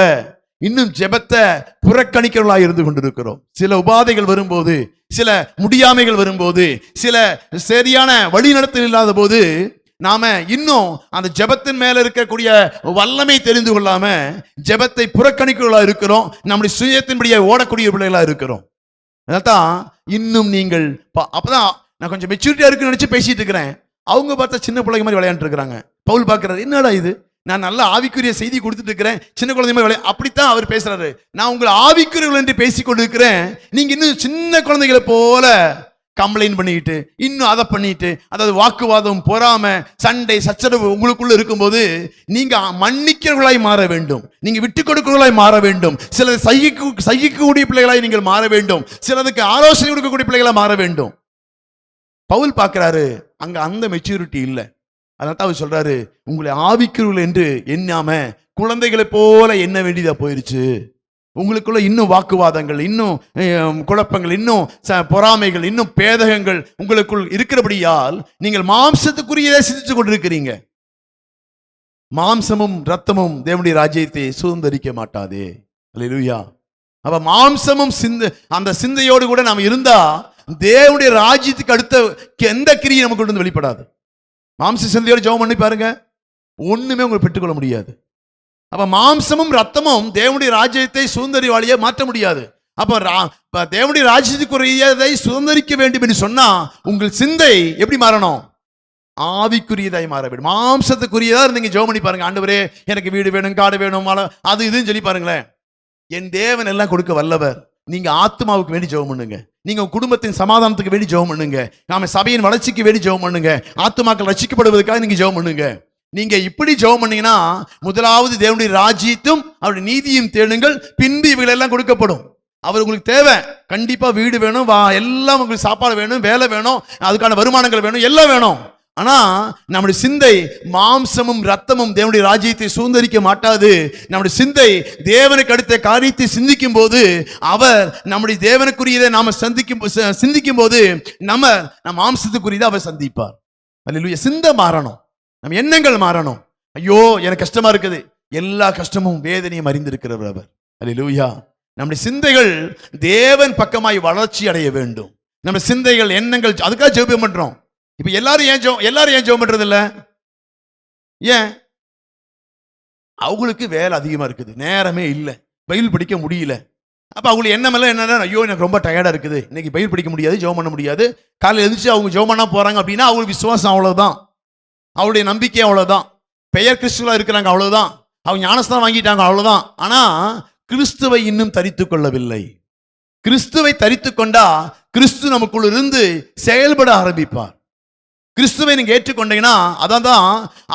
இன்னும் ஜெபத்தை புறக்கணிக்கிறவர்களாக இருந்து கொண்டிருக்கிறோம். சில உபாதைகள் வரும்போது, சில முடியாமைகள் வரும்போது, சில சரியான வழிநடத்தல் இல்லாத போது நாம இன்னும் அந்த ஜெபத்தின் மேல இருக்கக்கூடிய வல்லமை தெரிந்து கொள்ளாம ஜெபத்தை புறக்கணிக்கிறவர்களா இருக்கிறோம். நம்முடைய சுயத்தின்படியே ஓடக்கூடிய பிள்ளைகளா இருக்கிறோம். அதான் இன்னும் நீங்கள் அப்பதான் நான் கொஞ்சம் மெச்சூரிட்டியா இருக்குன்னு நினைச்சு பேசிட்டு இருக்கிறேன். அவங்க பார்த்தா சின்ன பிள்ளைங்க மாதிரி விளையாண்டு இருக்கிறாங்க. பவுல் பார்க்கிறாரு, என்னடா இது, நான் நல்ல ஆவிக்குரிய செய்தி கொடுத்துட்டு இருக்கிறேன், சின்ன குழந்தை மாதிரி அப்படித்தான் அவர் பேசுறாரு. நான் உங்களை ஆவிக்குரியவர்கள் என்று பேசிக் கொண்டிருக்கிறேன், நீங்க இன்னும் சின்ன குழந்தைகளை போல கம்ப்ளைண்ட் பண்ணிட்டு இன்னும் அதை பண்ணிட்டு, அதாவது வாக்குவாதம், பொறாம, சண்டை, சச்சரவு உங்களுக்குள்ள இருக்கும்போது நீங்க மன்னிக்கிறவர்களாய் மாற வேண்டும், நீங்க விட்டு கொடுக்கிறவர்களாய் மாற வேண்டும், சிலது சகிக்கக்கூடிய பிள்ளைகளாய் நீங்கள் மாற வேண்டும், சிலதுக்கு ஆலோசனை கொடுக்கக்கூடிய பிள்ளைகளாய் மாற வேண்டும். பவுல் பார்க்கிறாரு அங்க அந்த மெச்சூரிட்டி இல்லை. அதான் அவர் சொல்றாரு, உங்களை ஆவிக்கிறவர்கள் என்று எண்ணாம குழந்தைகளை போல எண்ண வேண்டியதா போயிருச்சு. உங்களுக்குள்ள இன்னும் வாக்குவாதங்கள், இன்னும் குழப்பங்கள், இன்னும் பொறாமைகள், இன்னும் பேதகங்கள் உங்களுக்குள் இருக்கிறபடியால் நீங்கள் மாம்சத்துக்குரியதை சிந்தித்துக் கொண்டிருக்கிறீங்க. மாம்சமும் ரத்தமும் தேவனுடைய ராஜ்யத்தை சுதந்தரிக்க மாட்டாதே. அல்லேலூயா. அப்ப மாம்சமும் அந்த சிந்தையோடு கூட நாம் இருந்தா தேவனுடைய ராஜ்யத்துக்கு அடுத்த எந்த கிரியை நமக்கு வந்து வெளிப்படாது. மாம்ச சிந்தையோடு ஜெபம் பண்ணி பாருங்க, ஒண்ணுமே உங்களுக்கு பெற்றுக்கொள்ள முடியாது. அப்ப மாம்சமும் ரத்தமும் தேவனுடைய ராஜ்யத்தை சுதந்திரவாளியை மாற்ற முடியாது. அப்ப தேவனுடைய ராஜ்யத்துக்குரியதை சுதந்திரிக்க வேண்டும் என்று சொன்னா உங்கள் சிந்தை எப்படி மாறணும்? ஆவிக்குரியதாய் மாற வேண்டும். மாம்சத்துக்குரியதா இருந்தீங்க ஜெபம் பண்ணி பாருங்க, ஆண்டவரே எனக்கு வீடு வேணும், காடு வேணும், அது இதுன்னு சொல்லி பாருங்களேன். என் தேவன் எல்லாம் கொடுக்க வல்லவர். நீங்க ஆத்மாவுக்கு வேண்டி ஜெபம் பண்ணுங்க, நீங்க குடும்பத்தின் சமாதானத்துக்கு வேண்டி ஜெபம் பண்ணுங்க, நாம சபையின் வளர்ச்சிக்கு வேண்டி ஜெபம் பண்ணுங்க, ஆத்மாக்கள் ரட்சிக்கப்படுவதற்காக நீங்க ஜெபம் பண்ணுங்க. நீங்க இப்படி ஜெபம் பண்ணீங்கன்னா முதலாவது தேவனுடைய ராஜ்யத்தும் அவருடைய நீதியும் தேடுங்கள், பின்பு இவைகள் எல்லாம் கொடுக்கப்படும். அவர் உங்களுக்கு தேவை, கண்டிப்பா வீடு வேணும், எல்லாம் உங்களுக்கு சாப்பாடு வேணும், வேலை வேணும், அதுக்கான வருமானங்கள் வேணும், எல்லாம் வேணும். ஆனா நம்முடைய சிந்தை மாம்சமும் ரத்தமும் தேவனுடைய ராஜ்யத்தை சுதந்திரிக்க மாட்டாது. நம்முடைய சிந்தை தேவனுக்கு அடுத்த காரியத்தை சிந்திக்கும் போது, அவர் நம்முடைய தேவனுக்குரியதை நாம சிந்திக்கும் போது நம்ம மாம்சத்துக்குரியதை அவர் சந்திப்பார். அல்லேலூயா. சிந்தை மாறணும், நம்ம எண்ணங்கள் மாறணும். ஐயோ எனக்கு கஷ்டமா இருக்குது, எல்லா கஷ்டமும் வேதனையும் அறிந்திருக்கிறவர் அவர். அல்லேலூயா. நம்முடைய சிந்தைகள் தேவன் பக்கமாய் வளர்ச்சி அடைய வேண்டும். நம்ம சிந்தைகள், எண்ணங்கள், அதுக்காக ஜெபம் பண்றோம். இப்ப எல்லாரும் ஏன் ஜெபம் பண்றது இல்ல? ஏன்? அவங்களுக்கு வேலை அதிகமா இருக்குது, நேரமே இல்லை, பைபிள் படிக்க முடியல. அப்ப அவங்களுக்கு எண்ணமெல்லாம் என்னன்னா, ஐயோ எனக்கு ரொம்ப டயர்டா இருக்குது, இன்னைக்கு பைபிள் படிக்க முடியாது, ஜெபம் பண்ண முடியாது. காலையில் எழுந்துச்சு அவங்க ஜெபம் பண்ண போறாங்க அப்படின்னா அவங்களுக்கு விசுவாசம் அவ்வளவுதான், அவருடைய நம்பிக்கை அவ்வளவுதான், பெயர் கிறிஸ்துவா இருக்கிறாங்க அவ்வளவுதான், அவங்க ஞானஸ்தானம் வாங்கிட்டாங்க அவ்வளவுதான். ஆனா கிறிஸ்துவை இன்னும் தரித்துக் கொள்ளவில்லை. கிறிஸ்துவை தரித்துக் கொண்டா கிறிஸ்து நமக்குள்ள இருந்து செயல்பட ஆரம்பிப்பார். கிறிஸ்துவை நீங்க ஏற்றுக்கொண்டீங்கன்னா அதான் தான்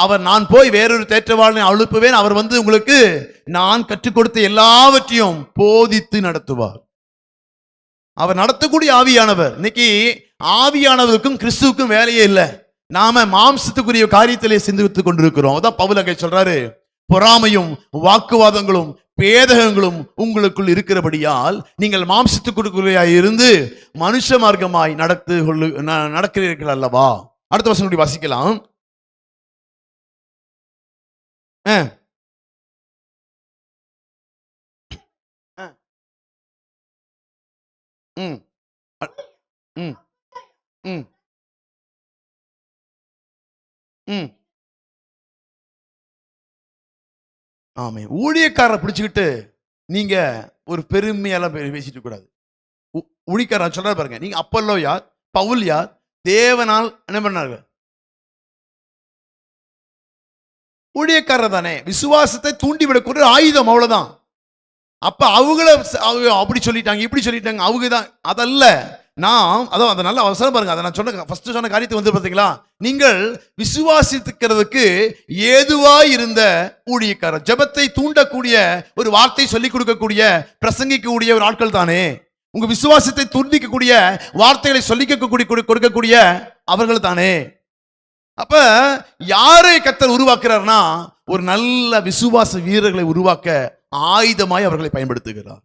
அவர், நான் போய் வேறொரு தேற்றவாளனை அனுப்புவேன், அவர் வந்து உங்களுக்கு நான் கற்றுக் கொடுத்த எல்லாவற்றையும் போதித்து நடத்துவார். அவர் நடத்தக்கூடிய ஆவியானவர். இன்னைக்கு ஆவியானவருக்கும் கிறிஸ்துவுக்கும் வேலையே இல்லை. நாம மாம்சத்துக்குரிய காரியத்திலே சிந்தித்துக் கொண்டிருக்கிறோம். அதான் பவுல் அங்கே சொல்றாரு, பொறாமையும் வாக்குவாதங்களும் பேதகங்களும் உங்களுக்குள் இருக்கிறபடியால் நீங்கள் மாம்சத்துக்குள்ளாய் இருந்து மனுஷ மார்க்கமாய் நடக்கிறீர்கள் அல்லவா. அடுத்த வசனம் வாசிக்கலாம். ஆமே. ஊழியக்காரரை பிடிச்சுக்கிட்டு நீங்க ஒரு பெருமையெல்லாம் பேசிட்டு கூடாது. ஊழியக்காரர் சொல்றாரு பாருங்க, நீங்க அப்பல்லோ யார், பவுல் யார், தேவனால் என்ன பண்ணாங்க? ஊழியக்காரர் தானே. விசுவாசத்தை தூண்டிவிடக்கூடிய ஆயுதம், அவ்வளவுதான். அப்ப அவங்கள அப்படி சொல்லிட்டாங்க, இப்படி சொல்லிட்டாங்க, அவங்க தான் அதல்ல. நாம் அதான் அதை நல்ல அவசரம் பாருங்க. அதை நான் சொன்ன ஃபர்ஸ்ட் சொன்ன காரியத்தை வந்து பார்த்தீங்களா, நீங்கள் விசுவாசிக்கிறதுக்கு ஏதுவாய் இருந்த ஊழியக்காரர், ஜெபத்தை தூண்டக்கூடிய ஒரு வார்த்தை சொல்லிக் கொடுக்கக்கூடிய பிரசங்கிக்கக்கூடிய ஒரு ஆட்கள் தானே. உங்க விசுவாசத்தை துண்டிக்கக்கூடிய வார்த்தைகளை கொடுக்கக்கூடிய அவர்கள் தானே. அப்ப யாரை கர்த்தர் உருவாக்குறார்னா, ஒரு நல்ல விசுவாச வீரர்களை உருவாக்க ஆயுதமாய் அவர்களை பயன்படுத்துகிறார்.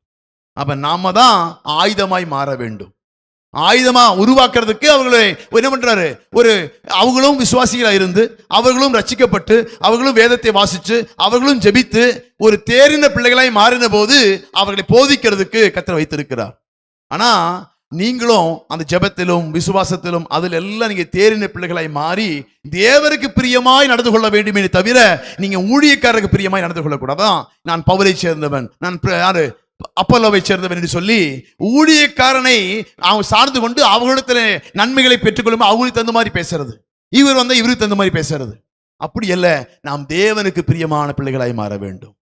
அப்ப நாம தான் ஆயுதமாய் மாற வேண்டும். ஆயுதமா உருவாக்குறதுக்கு அவர்களை என்ன பண்றாரு, அவங்களும் விசுவாசிகளா இருந்து, அவர்களும் ரட்சிக்கப்பட்டு, அவர்களும் வேதத்தை வாசிச்சு, அவர்களும் ஜெபித்து ஒரு தேறின பிள்ளைகளாய் மாறின போது அவர்களை போதிக்கிறதுக்கு கர்த்தர் வைத்திருக்கிறார். ஆனா நீங்களும் அந்த ஜெபத்திலும் விசுவாசத்திலும் அதில் எல்லாம் நீங்க தேறின பிள்ளைகளாய் மாறி தேவருக்கு பிரியமாய் நடந்து கொள்ள வேண்டுமே தவிர நீங்க ஊழியக்காரருக்கு பிரியமாய் நடந்து கொள்ளக்கூடாதான். நான் பவுலை சேர்ந்தவன், நான் யாரு அப்பல்லோவை சேர்ந்தவன் என்று சொல்லி ஊழியக்காரனை அவங்க சார்ந்து கொண்டு அவர்களிடத்துல நன்மைகளை பெற்றுக்கொள்ளும் அவங்களுக்கு தகுந்த மாதிரி பேசுறது, இவர் வந்தா இவருக்கு தகுந்த மாதிரி பேசுறது, அப்படி அல்ல. நாம் தேவனுக்கு பிரியமான பிள்ளைகளாய் மாற வேண்டும்.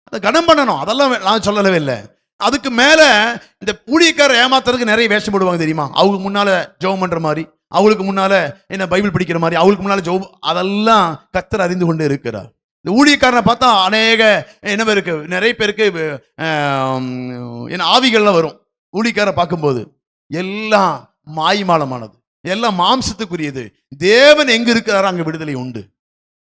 அதை கனம் பண்ணணும், அதெல்லாம் நான் சொல்லவே இல்லை. அதுக்கு மேல இந்த ஊழியக்காரர் ஏமாத்துறதுக்கு நிறைய வேஷம் போடுவாங்க தெரியுமா. அவங்க முன்னால ஜெபம் பண்ற மாதிரி, அவங்களுக்கு முன்னால என்ன பைபிள் படிக்கிற மாதிரி, அவங்களுக்கு முன்னால ஜெபம், அதெல்லாம் கர்த்தர் அறிந்து கொண்டு இருக்கிறார். இந்த ஊழியக்காரனை பார்த்தா அநேக என்ன பேருக்கு, நிறைய பேருக்கு என்ன ஆவிகள்லாம் வரும். ஊழியக்காரரை பார்க்கும்போது எல்லாம் மாய்மாலமானது, எல்லாம் மாம்சத்துக்குரியது. தேவன் எங்க இருக்கிறாரோ அங்க விடுதலை உண்டு.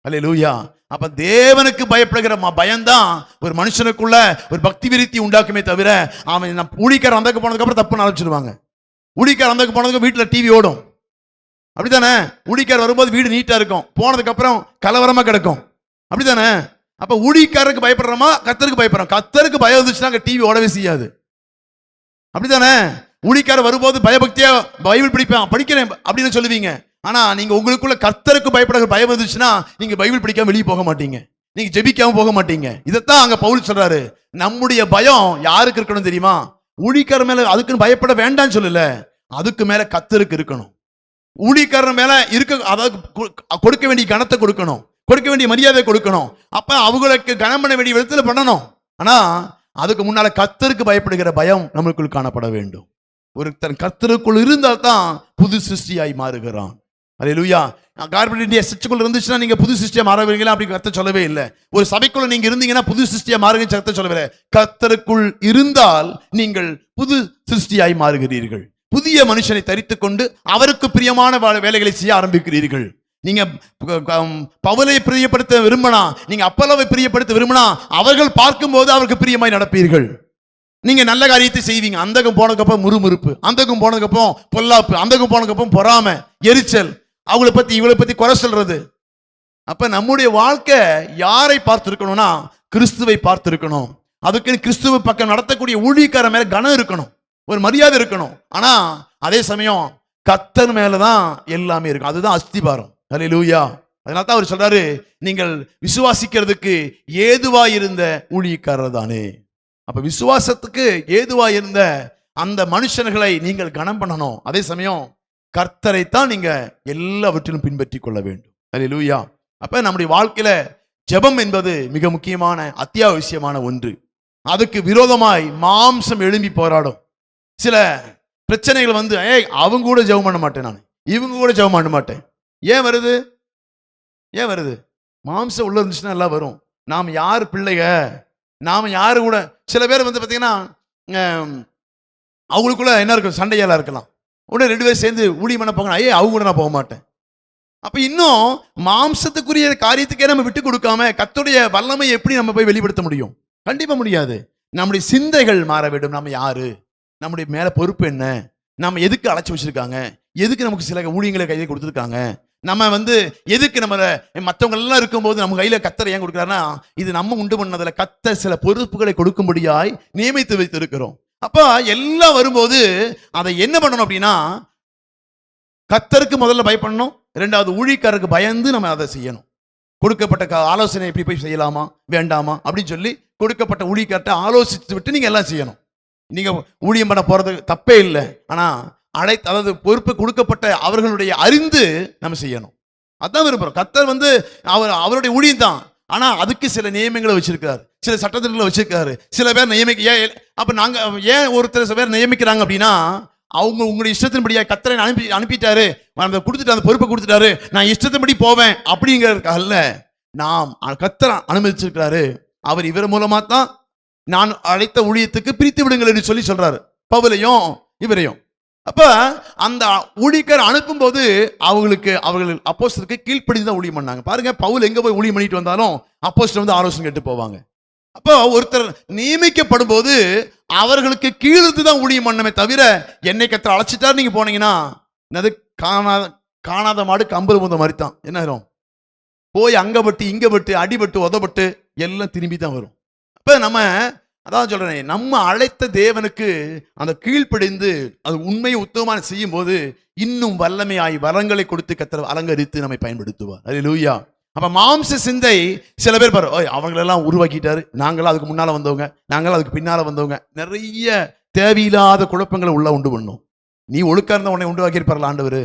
அல்லேலூயா. அப்ப தேவனுக்கு பயப்படுகிற பயம்தான் ஒரு மனுஷனுக்குள்ள ஒரு பக்தி விருத்தி உண்டாக்குமே தவிர, அவன் ஊழியக்காரர் அந்தக்கு போனதுக்கு அப்புறம் தப்புன்னு ஆரம்பிச்சிருவாங்க. ஊழியக்காரர் அந்தக்கு போனதுக்கு வீட்டுல டிவி ஓடும், அப்படித்தானே. ஊழியக்காரர் வரும்போது வீடு நீட்டா இருக்கும், போனதுக்கு அப்புறம் கலவரமா கிடக்கும், அப்படித்தானே. அப்ப ஊழியக்காரருக்கு பயப்படுறோமா, கர்த்தருக்கு பயப்படுறோம். கர்த்தருக்கு பயம் வந்துச்சுன்னா டிவி ஓடவே செய்யாது, அப்படித்தானே. ஊழியக்காரர் வரும்போது பயபக்தியா பைபிள் படிக்கிறேன் அப்படின்னு சொல்லுவீங்க. ஆனா நீங்க உங்களுக்குள்ள கர்த்தருக்கு பயப்படுற பயம் வந்துச்சுன்னா நீங்க பைபிள் படிக்காம வெளியே போக மாட்டீங்க, நீங்க ஜெபிக்காம போக மாட்டீங்க. இதைத்தான் அங்க பவுல் சொல்றாரு. நம்முடைய பயம் யாருக்கு இருக்கணும் தெரியுமா? ஊழியக்காரர் மேல அதுக்குன்னு பயப்பட வேண்டாம்னு சொல்லல, அதுக்கு மேல கர்த்தருக்கு இருக்கணும். ஊழியக்காரர் மேல இருக்க, அதாவது கொடுக்க வேண்டிய கனத்தை கொடுக்கணும், கொடுக்க வேண்டிய மரியாதை கொடுக்கணும். அப்ப அவங்களுக்கு கனம் பண்ண வேண்டிய விதத்துல பண்ணணும். ஆனா அதுக்கு முன்னால கர்த்தருக்கு பயப்படுகிற பயம் நம்மளுக்குள் காணப்பட வேண்டும். ஒருத்தன் கர்த்தருக்குள் இருந்தால் தான் புது சிருஷ்டியாய் மாறுகிறான். அல்லேலூயா. கார்பெட் சர்ச்சுக்குள்ள இருந்துச்சுன்னா நீங்க புது சிருஷ்டியா மாறுவீங்களா அப்படி கர்த்தர் சொல்லவே இல்லை. ஒரு சபைக்குள்ள நீங்க இருந்தீங்கன்னா புது சிருஷ்டியா மாறுங்கன்னு கர்த்தர் சொல்லவே. கர்த்தருக்குள் இருந்தால் நீங்கள் புது சிருஷ்டியாய் மாறுகிறீர்கள். புதிய மனுஷனை தரித்துக் கொண்டு அவருக்கு பிரியமான வேலைகளை செய்ய ஆரம்பிக்கிறீர்கள். நீங்க பவுலை பிரியப்படுத்த விரும்பினா, நீங்க அப்பல்லோவை பிரியப்படுத்த விரும்பினா, அவர்கள் பார்க்கும்போது அவருக்கு பிரியமாய் நடப்பீர்கள். நீங்க நல்ல காரியத்தை செய்வீங்க. அந்தகம் போனதுக்கப்புறம் முறுமுறுப்பு, அந்தகம் போனதுக்கப்புறம் பொல்லாப்பு, அந்தகம் போனதுக்கப்புறம் பொறாமை, எரிச்சல், அவளை பத்தி இவளை பத்தி குறை சொல்றது. அப்ப நம்முடைய வாழ்க்கை யாரை பார்த்திருக்கணும்னா கிறிஸ்துவை பார்த்திருக்கணும். அதுக்கு கிறிஸ்துவ பக்கம் நடத்தக்கூடிய ஊழியக்கார மேல கனம் இருக்கணும், ஒரு மரியாதை இருக்கணும். ஆனா அதே சமயம் கர்த்தர் மேலதான் எல்லாமே இருக்கும். அதுதான் அஸ்திபாரம். அல்லேலூயா. அதனால தான் அவர் சொல்றாரு, நீங்கள் விசுவாசிக்கிறதுக்கு ஏதுவாயிருந்த ஊழியக்காரர் தானே. அப்ப விசுவாசத்துக்கு ஏதுவாயிருந்த அந்த மனுஷர்களை நீங்கள் கனம் பண்ணணும். அதே சமயம் கர்த்தரைத்தான் நீங்க எல்லாவற்றிலும் பின்பற்றி கொள்ள வேண்டும். அல்லேலூயா. அப்ப நம்முடைய வாழ்க்கையில ஜெபம் என்பது மிக முக்கியமான அத்தியாவசியமான ஒன்று. அதுக்கு விரோதமாய் மாம்சம் எழும்பி போராடும். சில பிரச்சனைகள் வந்து, அவங்க கூட ஜெபம் பண்ண மாட்டேன், நான் இவங்க கூட ஜெபம் பண்ண மாட்டேன். ஏன் வருது? ஏன் வருது? மாம்சம் உள்ள இருந்துச்சுன்னா எல்லாம் வரும். நாம் யார் பிள்ளைக, நாம் யாரு கூட, சில பேர் வந்து பார்த்தீங்கன்னா அவங்களுக்குள்ள என்ன இருக்கும், சண்டையெல்லாம் இருக்கலாம். உடனே 2 பேர் சேர்ந்து ஊழியம் பண்ண போங்க, அவங்க கூட நான் போக மாட்டேன். அப்ப இன்னும் மாம்சத்துக்குரிய காரியத்துக்கே நம்ம விட்டு கொடுக்காம கர்த்தருடைய வல்லமை எப்படி நம்ம போய் வெளிப்படுத்த முடியும்? கண்டிப்பா முடியாது. நம்முடைய சிந்தைகள் மாற வேண்டும். நம்ம யாரு, நம்முடைய மேல பொறுப்பு என்ன, நம்ம எதுக்கு அழைச்சி வச்சிருக்காங்க, எதுக்கு நமக்கு சில ஊழியங்களை கையில் கொடுத்துருக்காங்க, நம்ம வந்து எதுக்கு நம்ம மற்றவங்க எல்லாம் இருக்கும்போது நம்ம கையில கர்த்தர் ஏன் கொடுக்குறாருன்னா, இது நம்ம உண்டு பண்ணதில்ல, கர்த்தர் சில பொறுப்புகளை கொடுக்கும்படியாய் நியமித்து வைத்திருக்கிறோம். அப்ப எல்லாம் வரும்போது அதை என்ன பண்ணணும் அப்படின்னா, கர்த்தருக்கு முதல்ல பயப்படணும், 2வது ஊழியக்காரருக்கு பயந்து நம்ம அதை செய்யணும். கொடுக்கப்பட்ட ஆலோசனை எப்படி போய் செய்யலாமா வேண்டாமா அப்படின்னு சொல்லி கொடுக்கப்பட்ட ஊழியக்கார்ட்ட ஆலோசித்து விட்டு நீங்க எல்லாம் செய்யணும். நீங்க ஊழியம் பண்ண போறது தப்பே இல்லை. ஆனா அதாவது பொறுப்பு கொடுக்கப்பட்ட அவர்களுடைய அறிந்து நம்ம செய்யணும். அதான் விரும்புறோம். கர்த்தர் வந்து அவருடைய ஊழியம் தான். ஆனா அதுக்கு சில நியமங்களை வச்சிருக்காரு, சில சட்டத்திட்டங்களை வச்சிருக்காரு. சில பேர் நியமிக்க, அப்ப நாங்க ஏன் ஒருத்தர் சில பேர் நியமிக்கிறாங்க அப்படின்னா, அவங்க உங்களுடைய இஷ்டத்தின்படியா கர்த்தரை அனுப்பிட்டாரு, கொடுத்துட்டு அந்த பொறுப்பை கொடுத்துட்டாரு, நான் இஷ்டத்தின்படி போவேன் அப்படிங்கிறதுக்காக நாம் கர்த்தர் அனுமதிச்சிருக்கிறாரு. அவர் இவர் மூலமா தான் நான் அழைத்த ஊழியத்துக்கு பிரித்து விடுங்கள் என்று சொல்லி சொல்றாரு, பவுலையும் இவரையும். அப்ப அந்த ஊழியக்காரர் அனுப்பும் போது அவர்கள் அப்போஸ்தலருக்கு கீழ்ப்படிந்து தான் ஊழியம் பண்ணாங்க. பாருங்க, பவுல் எங்க போய் ஊழியம் பண்ணிட்டு வந்தாலும் அப்போஸ்தலர் வந்து ஆலோசனை கேட்டு போவாங்க. அப்போ ஒருத்தர் நியமிக்கப்படும் போது அவர்களுக்கு கீழ்த்து தான் ஊழியம் பண்ணமே தவிர, என்னை கர்த்தர் அழைச்சிட்டாரு நீங்க போனீங்கன்னா அது காணாத மாடு கம்பல் முந்த மாதிரி தான். என்ன ஆயிரும்? போய் அங்க பட்டு இங்க பட்டு அடிபட்டு உதப்பட்டு எல்லாம் திரும்பி தான் வரும். அப்ப நம்ம அதான் சொல்றேன், நம்ம அழைத்த தேவனுக்கு அந்த கீழ்ப்படிந்து அது உண்மையை உத்தமமான செய்யும் போது இன்னும் வல்லமையாய் வரங்களை கொடுத்து கர்த்தர் அலங்கரித்து நம்மை பயன்படுத்துவார். அல்லேலூயா. அப்ப மாம்ச சிந்தை சில பேர் பாரு, அவங்களெல்லாம் உருவாக்கிட்டாரு, நாங்களாம் அதுக்கு முன்னால வந்தவங்க, நாங்களாம் அதுக்கு பின்னால வந்தவங்க, நிறைய தேவையில்லாத குழப்பங்களை உள்ள உண்டு பண்ணும். நீ ஒழுக்கா இருந்த உன்னை உண்டாக்கியிருப்பார்கள் ஆண்டவர்,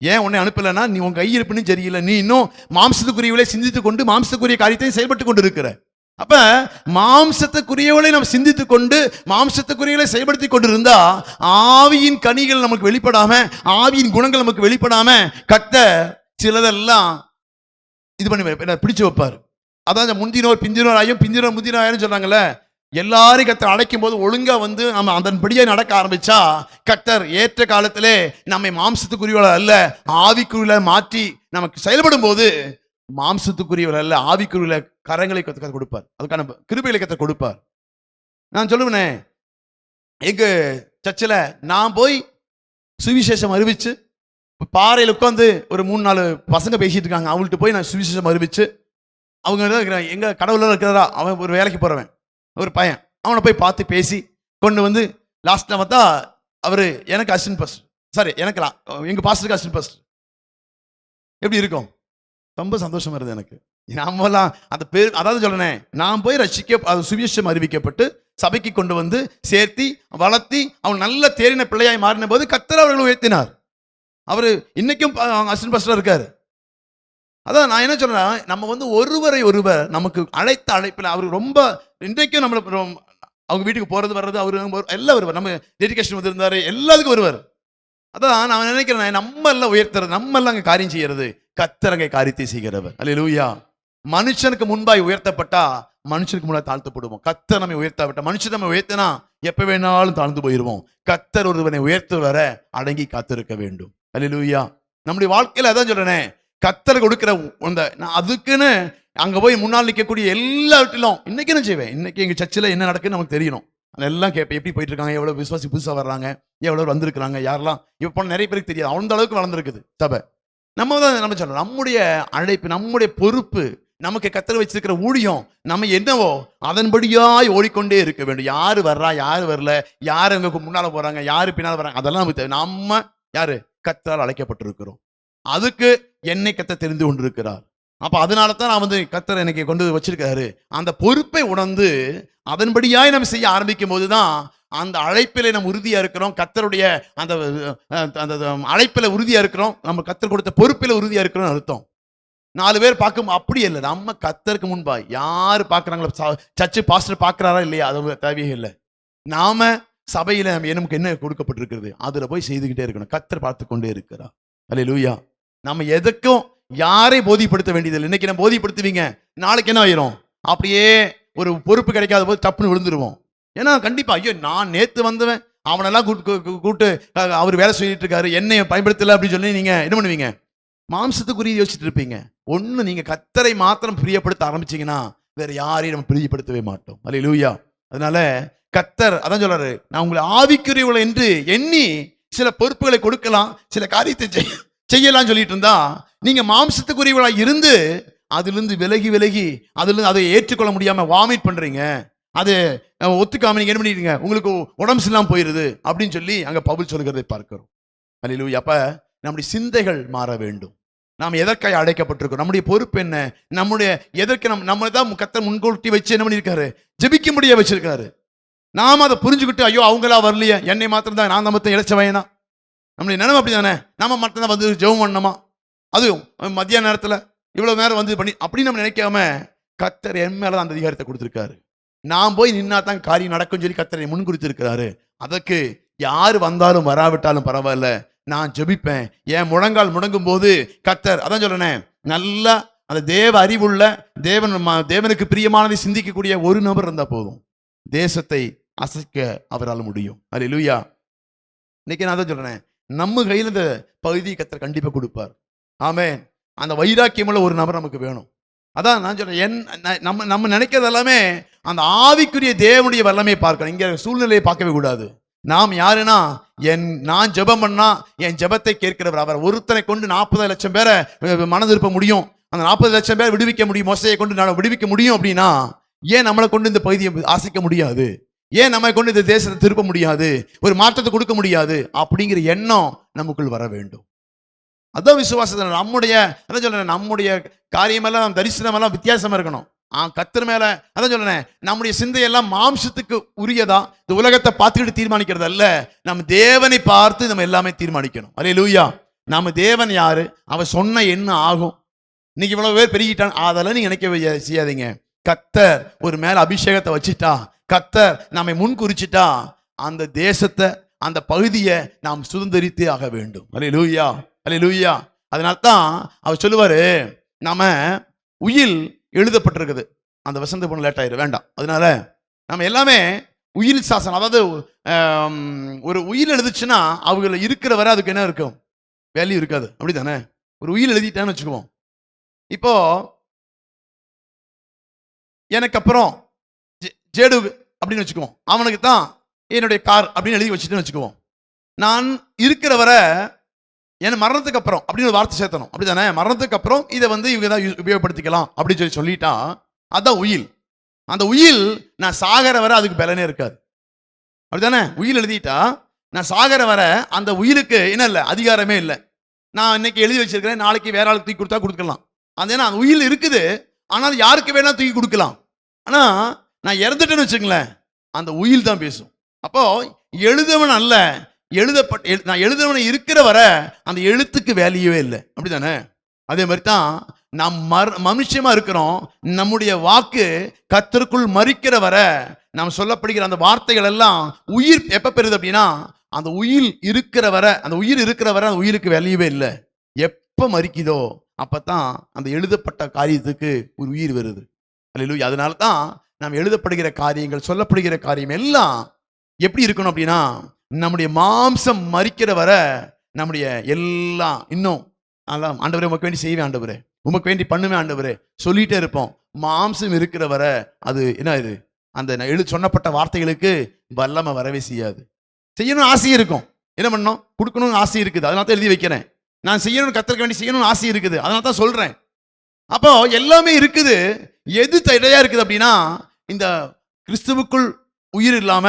ஏன் உன்னை அனுப்பலைன்னா நீ உன் கையிருப்புன்னு சரியில்லை, நீ இன்னும் மாம்சத்துக்குரியவளை சிந்தித்து கொண்டு மாம்சத்துக்குரிய காரியத்தை செயல்பட்டு கொண்டு இருக்கிற. அப்ப மாம்சத்துக்குரியவளை நம்ம சிந்தித்து கொண்டு மாம்சத்துக்குரியவளை செயல்படுத்தி கொண்டு இருந்தா ஆவியின் கனிகள் நமக்கு வெளிப்படாம, ஆவியின் குணங்கள் நமக்கு வெளிப்படாம கர்த்தர் சிலதெல்லாம் இது பண்ணி பிடிச்சு வைப்பாரு. அதான் முந்தினோர் பிந்தினோர் ஆயும் பிந்தினோர் முந்தினோர் ஆயும் சொல்றாங்கல்ல, எல்லாரும் கர்த்தர் அழைக்கும் போது ஒழுங்கா வந்து நம்ம அதன்படியே நடக்க ஆரம்பிச்சா கர்த்தர் ஏற்ற காலத்திலே நம்மை மாம்சத்துக்குரியவர்கள் அல்ல ஆவிக்குரிய மாற்றி நமக்கு செயல்படும் போது மாம்சத்துக்குரியவர் அல்ல ஆவிக்குரிய கரங்களை கர்த்தர் கொடுப்பார், அதுக்கான கிருபைகளை கர்த்தர் கொடுப்பார். நான் சொல்லுவேனே, எங்க சர்ச்சில் நான் போய் சுவிசேஷம் அறிவிச்சு பாறையில் உட்காந்து ஒரு 3-4 பசங்க பேசிட்டு இருக்காங்க, அவங்கள்ட்ட போய் நான் சுவிசேஷம் அறிவிச்சு, அவங்க எங்க கடவுள இருக்கிறதா, அவன் ஒரு வேலைக்கு போறவன் ஒரு பையன், அவனை போய் பார்த்து பேசி கொண்டு வந்து லாஸ்ட்ல பார்த்தா அவரு எனக்கு அசிஸ்டன்ட் பாஸ்டர், சாரி எனக்கு எங்க பாஸ்டருக்கு அசிஸ்டன்ட் பாஸ்டர். எப்படி இருக்கும்? ரொம்ப சந்தோஷமா இருந்தது எனக்கு. நாமெல்லாம் அந்த பேர், அதாவது சொல்றேன், நான் போய் சுவிசேஷம் அறிவிக்கப்பட்டு சபைக்கு கொண்டு வந்து சேர்த்தி வளர்த்தி அவன் நல்ல தேறின பிள்ளையாய் மாறின போது கர்த்தர் அவர்களை உயர்த்தினார். அவரு இன்னைக்கும் அசிஸ்டன்ட் பாஸ்டரா இருக்காரு. அதான் நான் என்ன சொல்றேன், நம்ம வந்து ஒருவரை ஒருவர் நமக்கு அழைத்த அழைப்பில் அவர் ரொம்ப இன்றைக்கும் நம்மளை அவங்க வீட்டுக்கு போறது வர்றது அவரு எல்லாம் வருவார், நம்ம டெடிகேஷன் வந்து இருந்தாரு, எல்லாத்துக்கும் வருவார். அதான் நான் நினைக்கிறேன், நம்ம எல்லாம் உயர்த்துறது, நம்ம எல்லாம் அங்கே காரியம் செய்யறது, கர்த்தர் அங்கே காரியத்தை செய்கிறவர். அல்லேலூயா. மனுஷனுக்கு முன்பாய் உயர்த்தப்பட்டா மனுஷனுக்கு முன்னாடி தாழ்த்தப்படுவோம். கர்த்தர் நம்மை உயர்த்தாவிட்ட மனுஷன் நம்ம உயர்த்தினா எப்ப வேணாலும் தாழ்ந்து போயிருவோம். கர்த்தர் ஒருவனை உயர்த்து வர அடங்கி காத்திருக்க வேண்டும். அல்லேலூயா. நம்முடைய வாழ்க்கையில அதான் சொல்றேனே, கர்த்தர் கொடுக்கிற அதுக்குன்னு அங்க போய் முன்னால் நிற்கக்கூடிய எல்லாவற்றிலும் இன்னைக்கு என்ன செய்வேன், இன்னைக்கு எங்க சர்ச்சில் என்ன நடக்குன்னு நமக்கு தெரியணும். அதெல்லாம் கேட்பேன், எப்படி போயிட்டு இருக்காங்க, எவ்வளவு விசுவாசி புதுசாக வர்றாங்க, எவ்வளவு வந்திருக்கிறாங்க, யாரெல்லாம் இப்போ நிறைய பேருக்கு தெரியாது, அந்த அளவுக்கு வளர்ந்துருக்குது சபை. நம்ம தான் நம்ம சொல்றோம், நம்முடைய அழைப்பு, நம்முடைய பொறுப்பு, நமக்கு கத்தர் வச்சிருக்கிற ஊழியம் நம்ம என்னவோ அதன்படியாய் ஓடிக்கொண்டே இருக்க வேண்டும். யாரு வர்றா, யாரு வரல, யாரு அங்க முன்னால போறாங்க, யாரு பின்னால வராங்க, அதெல்லாம் நமக்கு தேவை. நம்ம யாரு? கத்தரால் அழைக்கப்பட்டிருக்கிறோம். அதுக்கு என்னை கத்தர் தெரிந்து கொண்டிருக்கிறார். அப்ப அதனாலதான் நான் வந்து கத்தர் எனக்கு கொண்டு வச்சிருக்காரு. அந்த பொறுப்பை உணர்ந்து அதன்படியாய் நம்ம செய்ய ஆரம்பிக்கும் போதுதான் அந்த அழைப்பில நம்ம உறுதியா இருக்கிறோம். கத்தருடைய அந்த அழைப்பில உறுதியா இருக்கிறோம். நம்ம கத்தர் கொடுத்த பொறுப்பில உறுதியா இருக்கிறோம் அர்த்தம். 4 பேர் பார்க்கும் அப்படி இல்லை. நம்ம கத்தருக்கு முன்பா யாரு பாக்குறாங்களோ, சர்ச்சு பாஸ்டர் பாக்குறாரா இல்லையா, அது தேவையே இல்லை. நாம சபையில நமக்கு என்ன கொடுக்கப்பட்டிருக்கிறது அதுல போய் செய்துகிட்டே இருக்கணும். கத்தர் பார்த்து கொண்டே இருக்கிறார். அல்லேலூயா. நம்ம எதுக்கும் யாரை போதிப்படுத்த வேண்டியதில்லை. இன்னைக்கு நம்ம போதிப்படுத்துவீங்க, நாளைக்கு என்ன ஆயிரும்? அப்படியே ஒரு பொறுப்பு கிடைக்காத போது தப்புன்னு விழுந்துருவோம். ஏன்னா கண்டிப்பா ஐயோ நான் நேத்து வந்தவன் அவனெல்லாம் கூட்டு அவர் வேலை சொல்லிட்டு இருக்காரு, என்னைய பயன்படுத்தல அப்படின்னு சொல்லி நீங்க என்ன பண்ணுவீங்க? மாம்சத்துக்குரிய யோசிச்சுட்டு இருப்பீங்க. ஒண்ணு நீங்க கத்தரை மாத்திரம் பிரியப்படுத்த ஆரம்பிச்சீங்கன்னா வேற யாரையும் நம்ம பிரியப்படுத்தவே மாட்டோம். அல்லேலூயா. அதனால கத்தர் அதான் சொல்றாரு, நான் உங்களை ஆவிக்குரியவளை என்று எண்ணி சில பொறுப்புகளை கொடுக்கலாம், சில காரியத்தை செய்யலாம் சொல்லிட்டு இருந்தா நீங்க மாம்சத்துக்குரியவளா இருந்து அதிலிருந்து விலகி அதிலிருந்து அதை ஏற்றுக்கொள்ள முடியாம வாமிட் பண்றீங்க, அது ஒத்துக்காம நீங்க என்ன பண்ணிடுங்க, உங்களுக்கு உடம்பு சரியில்லாம போயிருது அப்படின்னு சொல்லி அங்க பவுல் சொல்கிறதை பார்க்கிறோம். அல்லேலூயா. அப்ப நம்முடைய சிந்தைகள் மாற வேண்டும். நாம் எதற்காக அழைக்கப்பட்டிருக்கோம், நம்முடைய பொறுப்பு என்ன, நம்முடைய எதற்கு நம்ம தான் கர்த்தர் முன்கூட்டி வச்சு என்ன பண்ணியிருக்காரு, ஜெபிக்க முடிய வச்சிருக்காரு. நாம அதை புரிஞ்சுக்கிட்டு ஐயோ அவங்களா வரலையே, என்னை மாத்திரம் தான், நான் மொத்தம் இழைச்சவையனா, நம்முடைய நினைவு அப்படி தானே, நம்ம மட்டும் தான் வந்து ஜெபம் பண்ணணுமா, அதுவும் மத்தியான நேரத்தில் இவ்வளவு நேரம் வந்து பண்ணி அப்படி நம்ம நினைக்காம கர்த்தர் என் மேலதான் அந்த அதிகாரத்தை கொடுத்திருக்காரு. நான் போய் நின்னா தான் காரியம் நடக்கும் சொல்லி கர்த்தரை முன் குறித்திருக்கிறாரு. அதற்கு யாரு வந்தாலும் வராவிட்டாலும் பரவாயில்ல, நான் ஜெபிப்பேன். என் முழங்கால் முடங்கும் போது கர்த்தர் அதான் சொல்றேன், நல்லா அந்த தேவ அறிவுள்ள தேவனுக்கு பிரியமானதை சிந்திக்கக்கூடிய ஒரு நபர் இருந்தா போதும், தேசத்தை அசைக்க அவரால் முடியும். அல்லேலூயா. இன்னைக்கு நான் தான் சொல்றேன், நம்ம கையில் இந்த பகுதி கர்த்தர் கண்டிப்பா கொடுப்பார். ஆமென். அந்த வைராக்கியமுள்ள ஒரு நபர் நமக்கு வேணும். அதான் நான் சொல்றேன், நம்ம நினைக்கிறது எல்லாமே அந்த ஆவிக்குரிய தேவனுடைய வல்லமையை பார்க்கணும், இங்க சூழ்நிலையை பார்க்கவே கூடாது. நாம் யாருன்னா, நான் ஜெபம் பண்ணா என் ஜெபத்தை கேட்கிறவர் அவர். ஒருத்தனை கொண்டு 40 லட்சம் பேரை மனதிருப்ப முடியும், அந்த 40 லட்சம் பேரை விடுவிக்க முடியும், மோசையை கொண்டு விடுவிக்க முடியும் அப்படின்னா ஏன் நம்மளை கொண்டு இந்த பகுதியை ஆசைக்க முடியாது? ஏன் நம்மை கொண்டு இந்த தேசத்தை திருப்ப முடியாது, ஒரு மாற்றத்தை கொடுக்க முடியாது? அப்படிங்கிற எண்ணம் நமக்குள் வர வேண்டும். அதான் விசுவாசத்தை. நம்முடைய அதான் சொல்றேன், நம்முடைய காரியமெல்லாம் தரிசனம் எல்லாம் வித்தியாசமா இருக்கணும். கர்த்தர் மேல அதான் சொல்றேன், நம்முடைய சிந்தையெல்லாம் மாம்சத்துக்கு உரியதா, இந்த உலகத்தை பார்த்துக்கிட்டு தீர்மானிக்கிறது அல்ல, நம்ம தேவனை பார்த்து நம்ம எல்லாமே தீர்மானிக்கணும். அல்லேலூயா. நம்ம தேவன் யாரு, அவன் சொன்ன என்ன ஆகும். இன்னைக்கு இவ்வளவு பேர் பெருகிட்டான், அதெல்லாம் நீங்க நினைக்க செய்யாதீங்க. கர்த்தர் ஒரு மேல அபிஷேகத்தை வச்சுட்டா, கர்த்தர் நம்மை முன் குறிச்சிட்டா, அந்த தேசத்தை அந்த பகுதியை நாம் சுதந்திரித்தே ஆக வேண்டும். அல்லேலூயா. அல்லேலூயா. அதனால்தான் அவர் சொல்லுவாரு, நம்ம உயில் எழுதப்பட்டிருக்குது, அந்த வசந்த பொண்ணு லேட் ஆயிரு வேண்டாம். அதனால நம்ம எல்லாமே உயில் சாசனம், அதாவது ஒரு உயில் எழுதுச்சுன்னா அவங்க இருக்கிற வரை அதுக்கு என்ன இருக்கும், வேல்யூ இருக்காது. அப்படித்தானே? ஒரு உயில் எழுதிட்டான்னு வச்சுக்குவோம். இப்போ எனக்கு அப்புறம் ஜேடு அப்படின்னு வச்சுக்குவோம், அவனுக்கு தான் என்னுடைய கார் அப்படின்னு எழுதி வச்சுட்டுன்னு வச்சுக்குவோம். நான் இருக்கிற வரை என் மரணத்துக்கு அப்புறம் அப்படின்னு ஒரு வார்த்தை சேர்த்தணும். அப்படித்தானே? மரணத்துக்கு அப்புறம் இதை வந்து இவங்க தான் உபயோகப்படுத்திக்கலாம் அப்படின்னு சொல்லிட்டா அதுதான் உயில். அந்த உயில் நான் சாகர வரை அதுக்கு பலனே இருக்காது. அப்படித்தானே? உயில் எழுதிட்டா நான் சாகர வரை அந்த உயிலுக்கு என்ன இல்லை, அதிகாரமே இல்லை. நான் இன்னைக்கு எழுதி வச்சிருக்கிறேன், நாளைக்கு வேற ஆளுக்கு தூக்கி கொடுத்தா கொடுக்கலாம். அது ஏன்னா அந்த உயில் இருக்குது, ஆனால் யாருக்கு வேணா தூக்கி கொடுக்கலாம். ஆனா நான் இறந்துட்டேன்னு வச்சுங்களேன், அந்த உயில் தான் பேசும். அப்போ எழுதவன் அல்ல, நான் எழுதுறவனை இருக்கிற வர அந்த எழுத்துக்கு வேல்யூவே இல்லை. அப்படித்தானே? அதே மாதிரி தான் நாம் மனுஷமா இருக்கிறோம், நம்முடைய வாக்கு கர்த்தருக்குள் மரிக்கிற வர நாம் சொல்லப்படுகிற அந்த வார்த்தைகள் எல்லாம் உயிர் எப்ப பெறுது அப்படின்னா, அந்த உயிர் இருக்கிற வர அந்த உயிருக்கு வேல்யூவே இல்லை. எப்ப மரிக்குதோ அப்பதான் அந்த எழுதப்பட்ட காரியத்துக்கு ஒரு உயிர் வருது. அல்லேலூயா. அதனால தான் நாம் எழுதப்படுகிற காரியங்கள், சொல்லப்படுகிற காரியம் எல்லாம் எப்படி இருக்கணும் அப்படின்னா, நம்முடைய மாம்சம் மரிக்கிற வர நம்முடைய எல்லாம் இன்னும் ஆண்டவரே உமக்கு வேண்டி செய்வேன், ஆண்டவரே உமக்கு வேண்டி பண்ணுவேன், ஆண்டவரே சொல்லிட்டே இருப்போம். மாம்சம் இருக்கிற வர அது என்ன, இது அந்த சொன்னப்பட்ட வார்த்தைகளுக்கு வல்லமை வரவே செய்யாது. செய்யணும்னு ஆசை இருக்கும், என்ன பண்ணணும், கொடுக்கணும்னு ஆசை இருக்குது, அதனால தான் எழுதி வைக்கிறேன். நான் செய்யணும்னு கர்த்தருக்கு வேண்டி செய்யணும்னு ஆசை இருக்குது, அதனால தான் சொல்றேன். அப்போ எல்லாமே இருக்குது. எது தடையா இருக்குது அப்படின்னா, இந்த கிறிஸ்துவுக்குள் உயிர் இல்லாம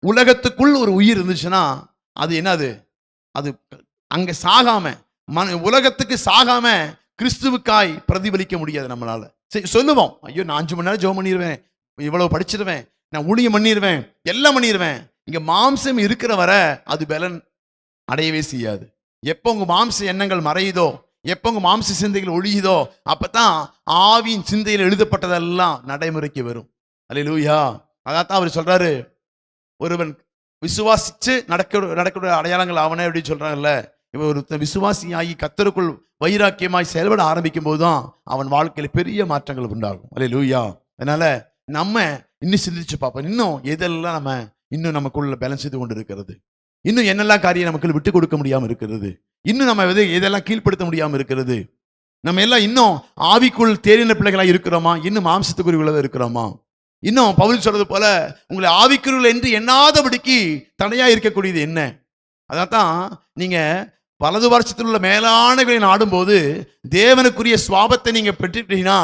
உலகத்துக்குள் ஒரு உயிர் இருந்துச்சுன்னா அது என்னது? அது அங்க சாகாம உலகத்துக்கு சாகாம கிறிஸ்துவுக்காய் பிரதிபலிக்க முடியாது நம்மளால. சரி சொல்லுவோம், ஐயோ நான் 5 மணி நேரம் ஜெபம் பண்ணிடுவேன், இவ்வளவு படிச்சிருவேன், நான் ஊழியம் பண்ணிடுவேன், எல்லாம் பண்ணிடுவேன். இங்க மாம்சம் இருக்கிற வர அது பலன் அடையவே செய்யாது. எப்போ உங்க மாம்ச எண்ணங்கள் மறையுதோ, எப்போ உங்க மாம்ச சிந்தைகள் ஒழியுதோ, அப்பதான் ஆவியின் சிந்தையில் எழுதப்பட்டதெல்லாம் நடைமுறைக்கு வரும். அல்லேலூயா. அதான் அவர் சொல்றாரு, ஒருவன் விசுவாசிச்சு நடக்கிற அடையாளங்கள் அவனே அப்படின்னு சொல்றாங்கல்ல. இவன் ஒரு விசுவாசியாகி கர்த்தருக்குள் வைராக்கியமாய் செயல்பட ஆரம்பிக்கும் போதுதான் அவன் வாழ்க்கையில பெரிய மாற்றங்கள் உண்டாகும். அல்லேலூயா. அதனால நம்ம இன்னும் சிந்திச்சு பார்ப்போம், இன்னும் எதெல்லாம் நம்ம இன்னும் நமக்குள்ள பேலன்ஸ் செய்து கொண்டு இருக்கிறது, இன்னும் என்னெல்லாம் காரியம் நமக்கு விட்டு கொடுக்க முடியாம இருக்கிறது, இன்னும் நம்ம எதெல்லாம் கீழ்ப்படுத்த முடியாம இருக்கிறது, நம்ம எல்லாம் இன்னும் ஆவிக்குள் தேறின பிள்ளைகளா இருக்கிறோமா, இன்னும் மாம்சத்துக்குரியவர்களா இருக்கிறோமா, இன்னும் பவுல் சொல்றது போல உங்களை ஆவிக்குரியவர்கள் என்று எண்ணாதபடிக்கு தடையா இருக்கக்கூடியது என்ன? அதான் நீங்க வலது வருஷத்தில் உள்ள மேலானவைகளை நாடும்போது தேவனுக்குரிய சுவாபத்தை நீங்க பெற்றுட்டீங்கன்னா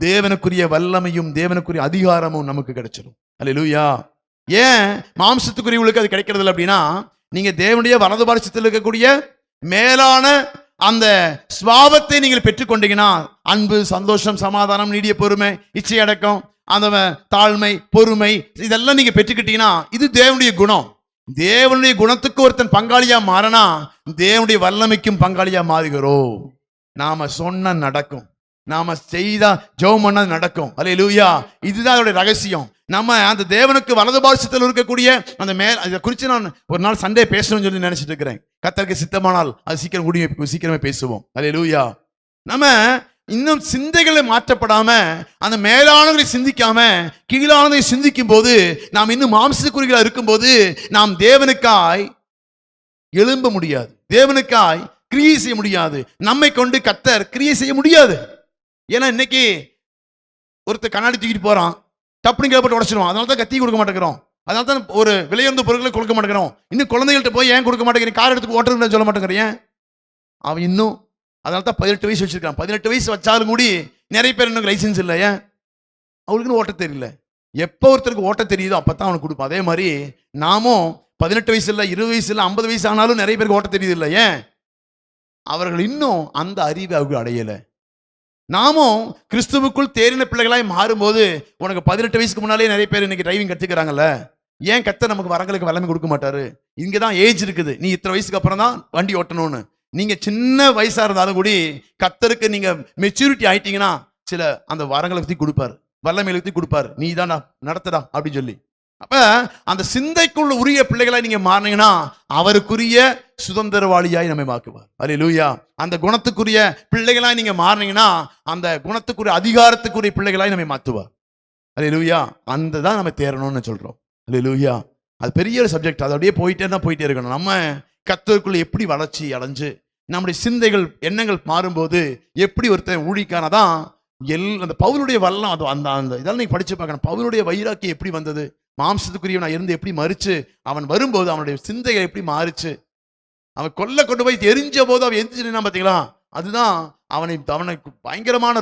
தேவனுக்குரிய வல்லமையும் தேவனுக்குரிய அதிகாரமும் நமக்கு கிடைச்சிடும். அல்லேலூயா. ஏன் மாம்சத்துக்குரியவங்களுக்கு அது கிடைக்கிறது இல்லை அப்படின்னா, நீங்க தேவனுடைய வலது வருஷத்தில் இருக்கக்கூடிய மேலான அந்த சுவாபத்தை நீங்கள் பெற்றுக்கொண்டீங்கன்னா, அன்பு, சந்தோஷம், சமாதானம், நீடிய பொறுமை, இச்சை அடக்கம், அந்த தாழ்மை, பொறுமை, இதெல்லாம் நீங்க பெற்றுக்கிட்டீங்கன்னா இது தேவனுடைய குணம். தேவனுடைய குணத்துக்கு ஒருத்தன் பங்காளியா மாறனா தேவனுடைய வல்லமைக்கும் பங்காளியா மாறுகிறோம். நாம சொன்ன நடக்கும், நாம செய்தா ஜெபம் பண்ண நடக்கும். அல்லேலூயா. இதுதான் அதோட ரகசியம். நம்ம அந்த தேவனுக்கு வலது பாரசத்தில் இருக்கக்கூடிய அந்த அதை குறித்து நான் ஒரு நாள் சண்டே பேசணும்னு சொல்லி நினைச்சிட்டு இருக்கிறேன். கர்த்தருக்கு சித்தமானால் அது சீக்கிரமே பேசுவோம். அல்லேலூயா. நம்ம இன்னும் சிந்தைகளை மாற்றப்படாம அந்த மேலானவர்களை சிந்திக்காம கீழானதை சிந்திக்கும் போது நாம் இன்னும் மாம்சக்குறிகளா இருக்கும் போது நாம் தேவனுக்காய் எழும்ப முடியாது, தேவனுக்காய் கிரியை செய்ய முடியாது, நம்மை கொண்டு கர்த்தர் கிரியை செய்ய முடியாது. ஏன்னா இன்னைக்கு ஒருத்தர் கண்ணாடி தூக்கிட்டு போறான், டப்புனு கேப்பட்டு உடச்சிடும். அதனால தான் கத்தி கொடுக்க மாட்டேங்கிறோம், அதனால தான் ஒரு விலையுறந்த பொருட்களை கொடுக்க மாட்டேங்கிறோம். இன்னும் குழந்தைகள்கிட்ட போய் ஏன் கொடுக்க மாட்டேங்கிறீங்க, கார் எடுத்து ஓட்டுறதுன்னு சொல்ல மாட்டேங்கிறேன். அவன் இன்னும் அதனால தான் 18 வயசு வச்சிருக்கான். 18 வயசு வச்சாலும் கூடி நிறைய பேர் இன்னும் லைசன்ஸ் இல்லை. ஏன்? அவளுக்குன்னு ஓட்ட தெரியல. எப்போ ஒருத்தருக்கு ஓட்ட தெரியுதோ அப்பதான் அவனுக்கு கொடுப்போம். அதே மாதிரி நாமும் 18 வயசு இல்லை, 20 வயசு இல்லை, 50 வயசு ஆனாலும் நிறைய பேருக்கு ஓட்ட தெரியுது இல்லை. ஏன்? அவர்கள் இன்னும் அந்த அறிவை அவர்கள் அடையலை. நாமும் கிறிஸ்துவுக்குள் தேறின பிள்ளைகளாய் மாறும்போது உனக்கு 18 வயசுக்கு முன்னாலே நிறைய பேர் இன்னைக்கு டிரைவிங் கற்றுக்கிறாங்கல்ல. ஏன் கர்த்தர் நமக்கு வரங்களுக்கு வல்லமை கொடுக்க மாட்டாரு? இங்கதான் ஏஜ் இருக்குது, நீ இத்தனை வயசுக்கு அப்புறம் தான் வண்டி ஓட்டணும்னு. நீங்க சின்ன வயசா இருந்தாலும் கூடி கர்த்தருக்கு நீங்க மெச்சூரிட்டி ஆயிட்டீங்கன்னா சில அந்த வரங்களை பத்தி கொடுப்பாரு, வல்லமையை பத்தி கொடுப்பாரு, நீ தான் நடத்தடா அப்படின்னு சொல்லி. அப்ப அந்த சிந்தைக்குள்ள உரிய பிள்ளைகளாய் நீங்க மாறினீங்கன்னா அவருக்குரிய சுதந்திரவாளியாய் நம்மை மாக்குவார். அல்லேலூயா. அந்த குணத்துக்குரிய பிள்ளைகளாய் நீங்க மாறினீங்கன்னா அந்த குணத்துக்குரிய அதிகாரத்துக்குரிய பிள்ளைகளாய் நம்மை மாத்துவார். அல்லேலூயா. அந்த தான் நம்ம தேரணும்னு சொல்றோம். அல்லேலூயா. அது பெரிய ஒரு சப்ஜெக்ட், அது அப்படியே போயிட்டே இருக்கணும். நம்ம கர்த்தருக்குள்ள எப்படி வளர்ச்சி அடைஞ்சு நம்முடைய சிந்தைகள் எண்ணங்கள் மாறும்போது எப்படி ஒருத்தன் ஊழிக்கானதான் அந்த பவுலுடைய வல்லம். அது அந்த இதெல்லாம் நீங்க படிச்சு பார்க்கணும். பவுலுடைய வைராக்கியம் எப்படி வந்தது, மாம்சத்துக்குரியவன் இருந்து எப்படி மறிச்சு அவன் வரும்போது அவனுடைய சிந்தைகள் எப்படி மாறிச்சு, அவன் கொண்டு போய் எரிஞ்ச போது அவன் எரிஞ்சு நின்னா பாத்தீங்களா, அதுதான் அவனுக்கு பயங்கரமான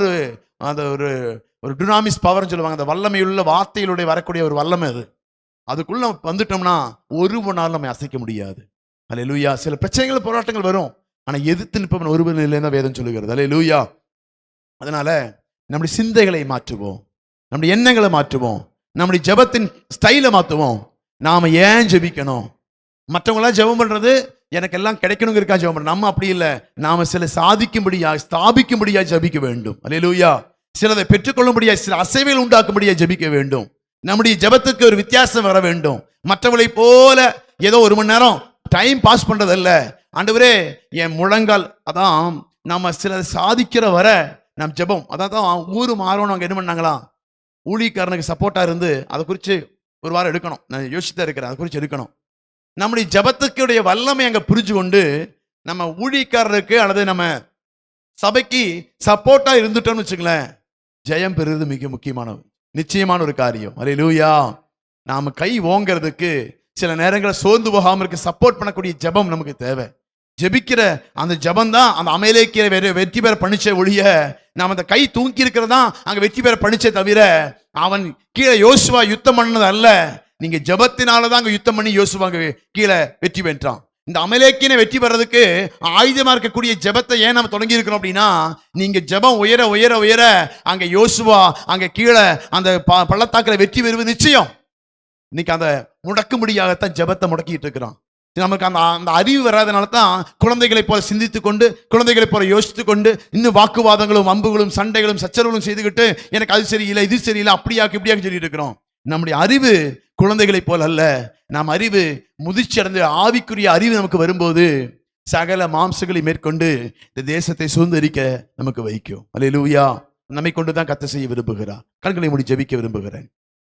ஒரு டுனாமிஸ் பவர்னு சொல்லுவாங்க. அந்த வல்லமையுள்ள வார்த்தைகளுடைய வரக்கூடிய ஒரு வல்லமை அது. அதுக்குள்ள நம்ம வந்துட்டோம்னா ஒரு நாள் நம்ம அசைக்க முடியாது. அல்லேலூயா. சில பிரச்சனைகள் போராட்டங்கள் வரும், ஆனா எதிர்த்து நிற்பவன் ஒருவன் இல்லைன்னா வேதம் சொல்லுகிறது. அல்லேலூயா. அதனால நம்முடைய சிந்தைகளை மாற்றுவோம், நம்முடைய எண்ணங்களை மாற்றுவோம், நம்முடைய ஜெபத்தின் ஸ்டைலை மாற்றுவோம். நாம ஏன் ஜெபிக்கணும்? மற்றவங்களாம் ஜெபம் பண்றது எனக்கு எல்லாம் கிடைக்கணுங்கிறக்கா ஜெபம் பண்றோம். நம்ம அப்படி இல்லை, நாம சில ஸ்தாபிக்கும்படியா ஜெபிக்க வேண்டும். அல்லேலூயா. சிலதை பெற்றுக்கொள்ளும்படியா, சில அசைவுகள் உண்டாக்கும்படியா ஜெபிக்க வேண்டும். நம்முடைய ஜெபத்துக்கு ஒரு வித்தியாசம் வர வேண்டும். மற்றவர்களை போல ஏதோ 1 மணி நேரம் டைம் பாஸ் பண்றதல்ல. ஆண்டவரே என் முழங்கால், அதான் நம்ம சில சாதிக்கிற வர நம் ஜெபம். அதான் ஊரு மாறணும். அங்கே என்ன பண்ணாங்களா, ஊழியக்காரனுக்கு சப்போர்ட்டா இருந்து அதை குறித்து ஒரு வாரம் எடுக்கணும். நான் யோசிச்சுதான் இருக்கிறேன், அதை குறித்து எடுக்கணும். நம்முடைய ஜெபத்துக்குடைய வல்லமை அங்கே புரிஞ்சு கொண்டு நம்ம ஊழியக்காரருக்கு அல்லது நம்ம சபைக்கு சப்போர்ட்டா இருந்துட்டோம்னு வச்சுங்களேன், ஜெயம் பெறுறது மிக முக்கியமான நிச்சயமான ஒரு காரியம். அல்லேலூயா. நாம கை ஓங்கிறதுக்கு சில நேரங்களில் சோர்ந்து போகாம இருக்க சப்போர்ட் பண்ணக்கூடிய ஜெபம் நமக்கு தேவை. ஜெபிக்கிற அந்த ஜெபம் தான் அந்த அமலேக்கிய வெற்றி பெற பண்ணிச்ச ஒழிய, நாம் அந்த கை தூக்கி இருக்கிறதா அங்க வெற்றி பெற பண்ணிச்சே தவிர, அவன் கீழே யோசுவா யுத்தம் பண்ணது அல்ல. நீங்க ஜெபத்தினாலதான் அங்க யுத்தம் பண்ணி யோசுவா கீழே வெற்றி பெற்றான். இந்த அமலேக்கியனை வெற்றி பெறதுக்கு ஆயுதமா இருக்கக்கூடிய ஜெபத்தை ஏன் நம்ம தொடங்கி இருக்கிறோம் அப்படின்னா, நீங்க ஜெபம் உயர உயர உயர அங்க யோசுவா அங்க கீழே அந்த பள்ளத்தாக்குல வெற்றி பெறுவது நிச்சயம். இன்னைக்கு அந்த முடக்கும்படியாகத்தான் ஜெபத்தை முடக்கிட்டு இருக்கிறான். நமக்கு அந்த அறிவு வராதனால தான் குழந்தைகளை போல சிந்தித்து கொண்டு, குழந்தைகளை போல யோசித்து கொண்டு, இன்னும் வாக்குவாதங்களும் அம்புகளும் சண்டைகளும் சச்சரவுகளும் செய்துக்கிட்டு, எனக்கு அது சரியில்லை இது சரியில்லை அப்படியாக்கு இப்படியாக்கு சொல்லிட்டு இருக்கிறோம். நம்முடைய அறிவு குழந்தைகளை போல அல்ல. நாம் அறிவு முதிர்ச்சி அடைந்து ஆவிக்குரிய அறிவு நமக்கு வரும்போது சகல மாம்சங்களை மேற்கொண்டு இந்த தேசத்தை சுதந்திரிக்க நமக்கு வைக்கும். அல்லேலூயா. நம்மை கொண்டுதான் கர்த்தர் செய்ய விரும்புகிறார். கண்களை மூடி ஜெபிக்க விரும்புகிறேன்.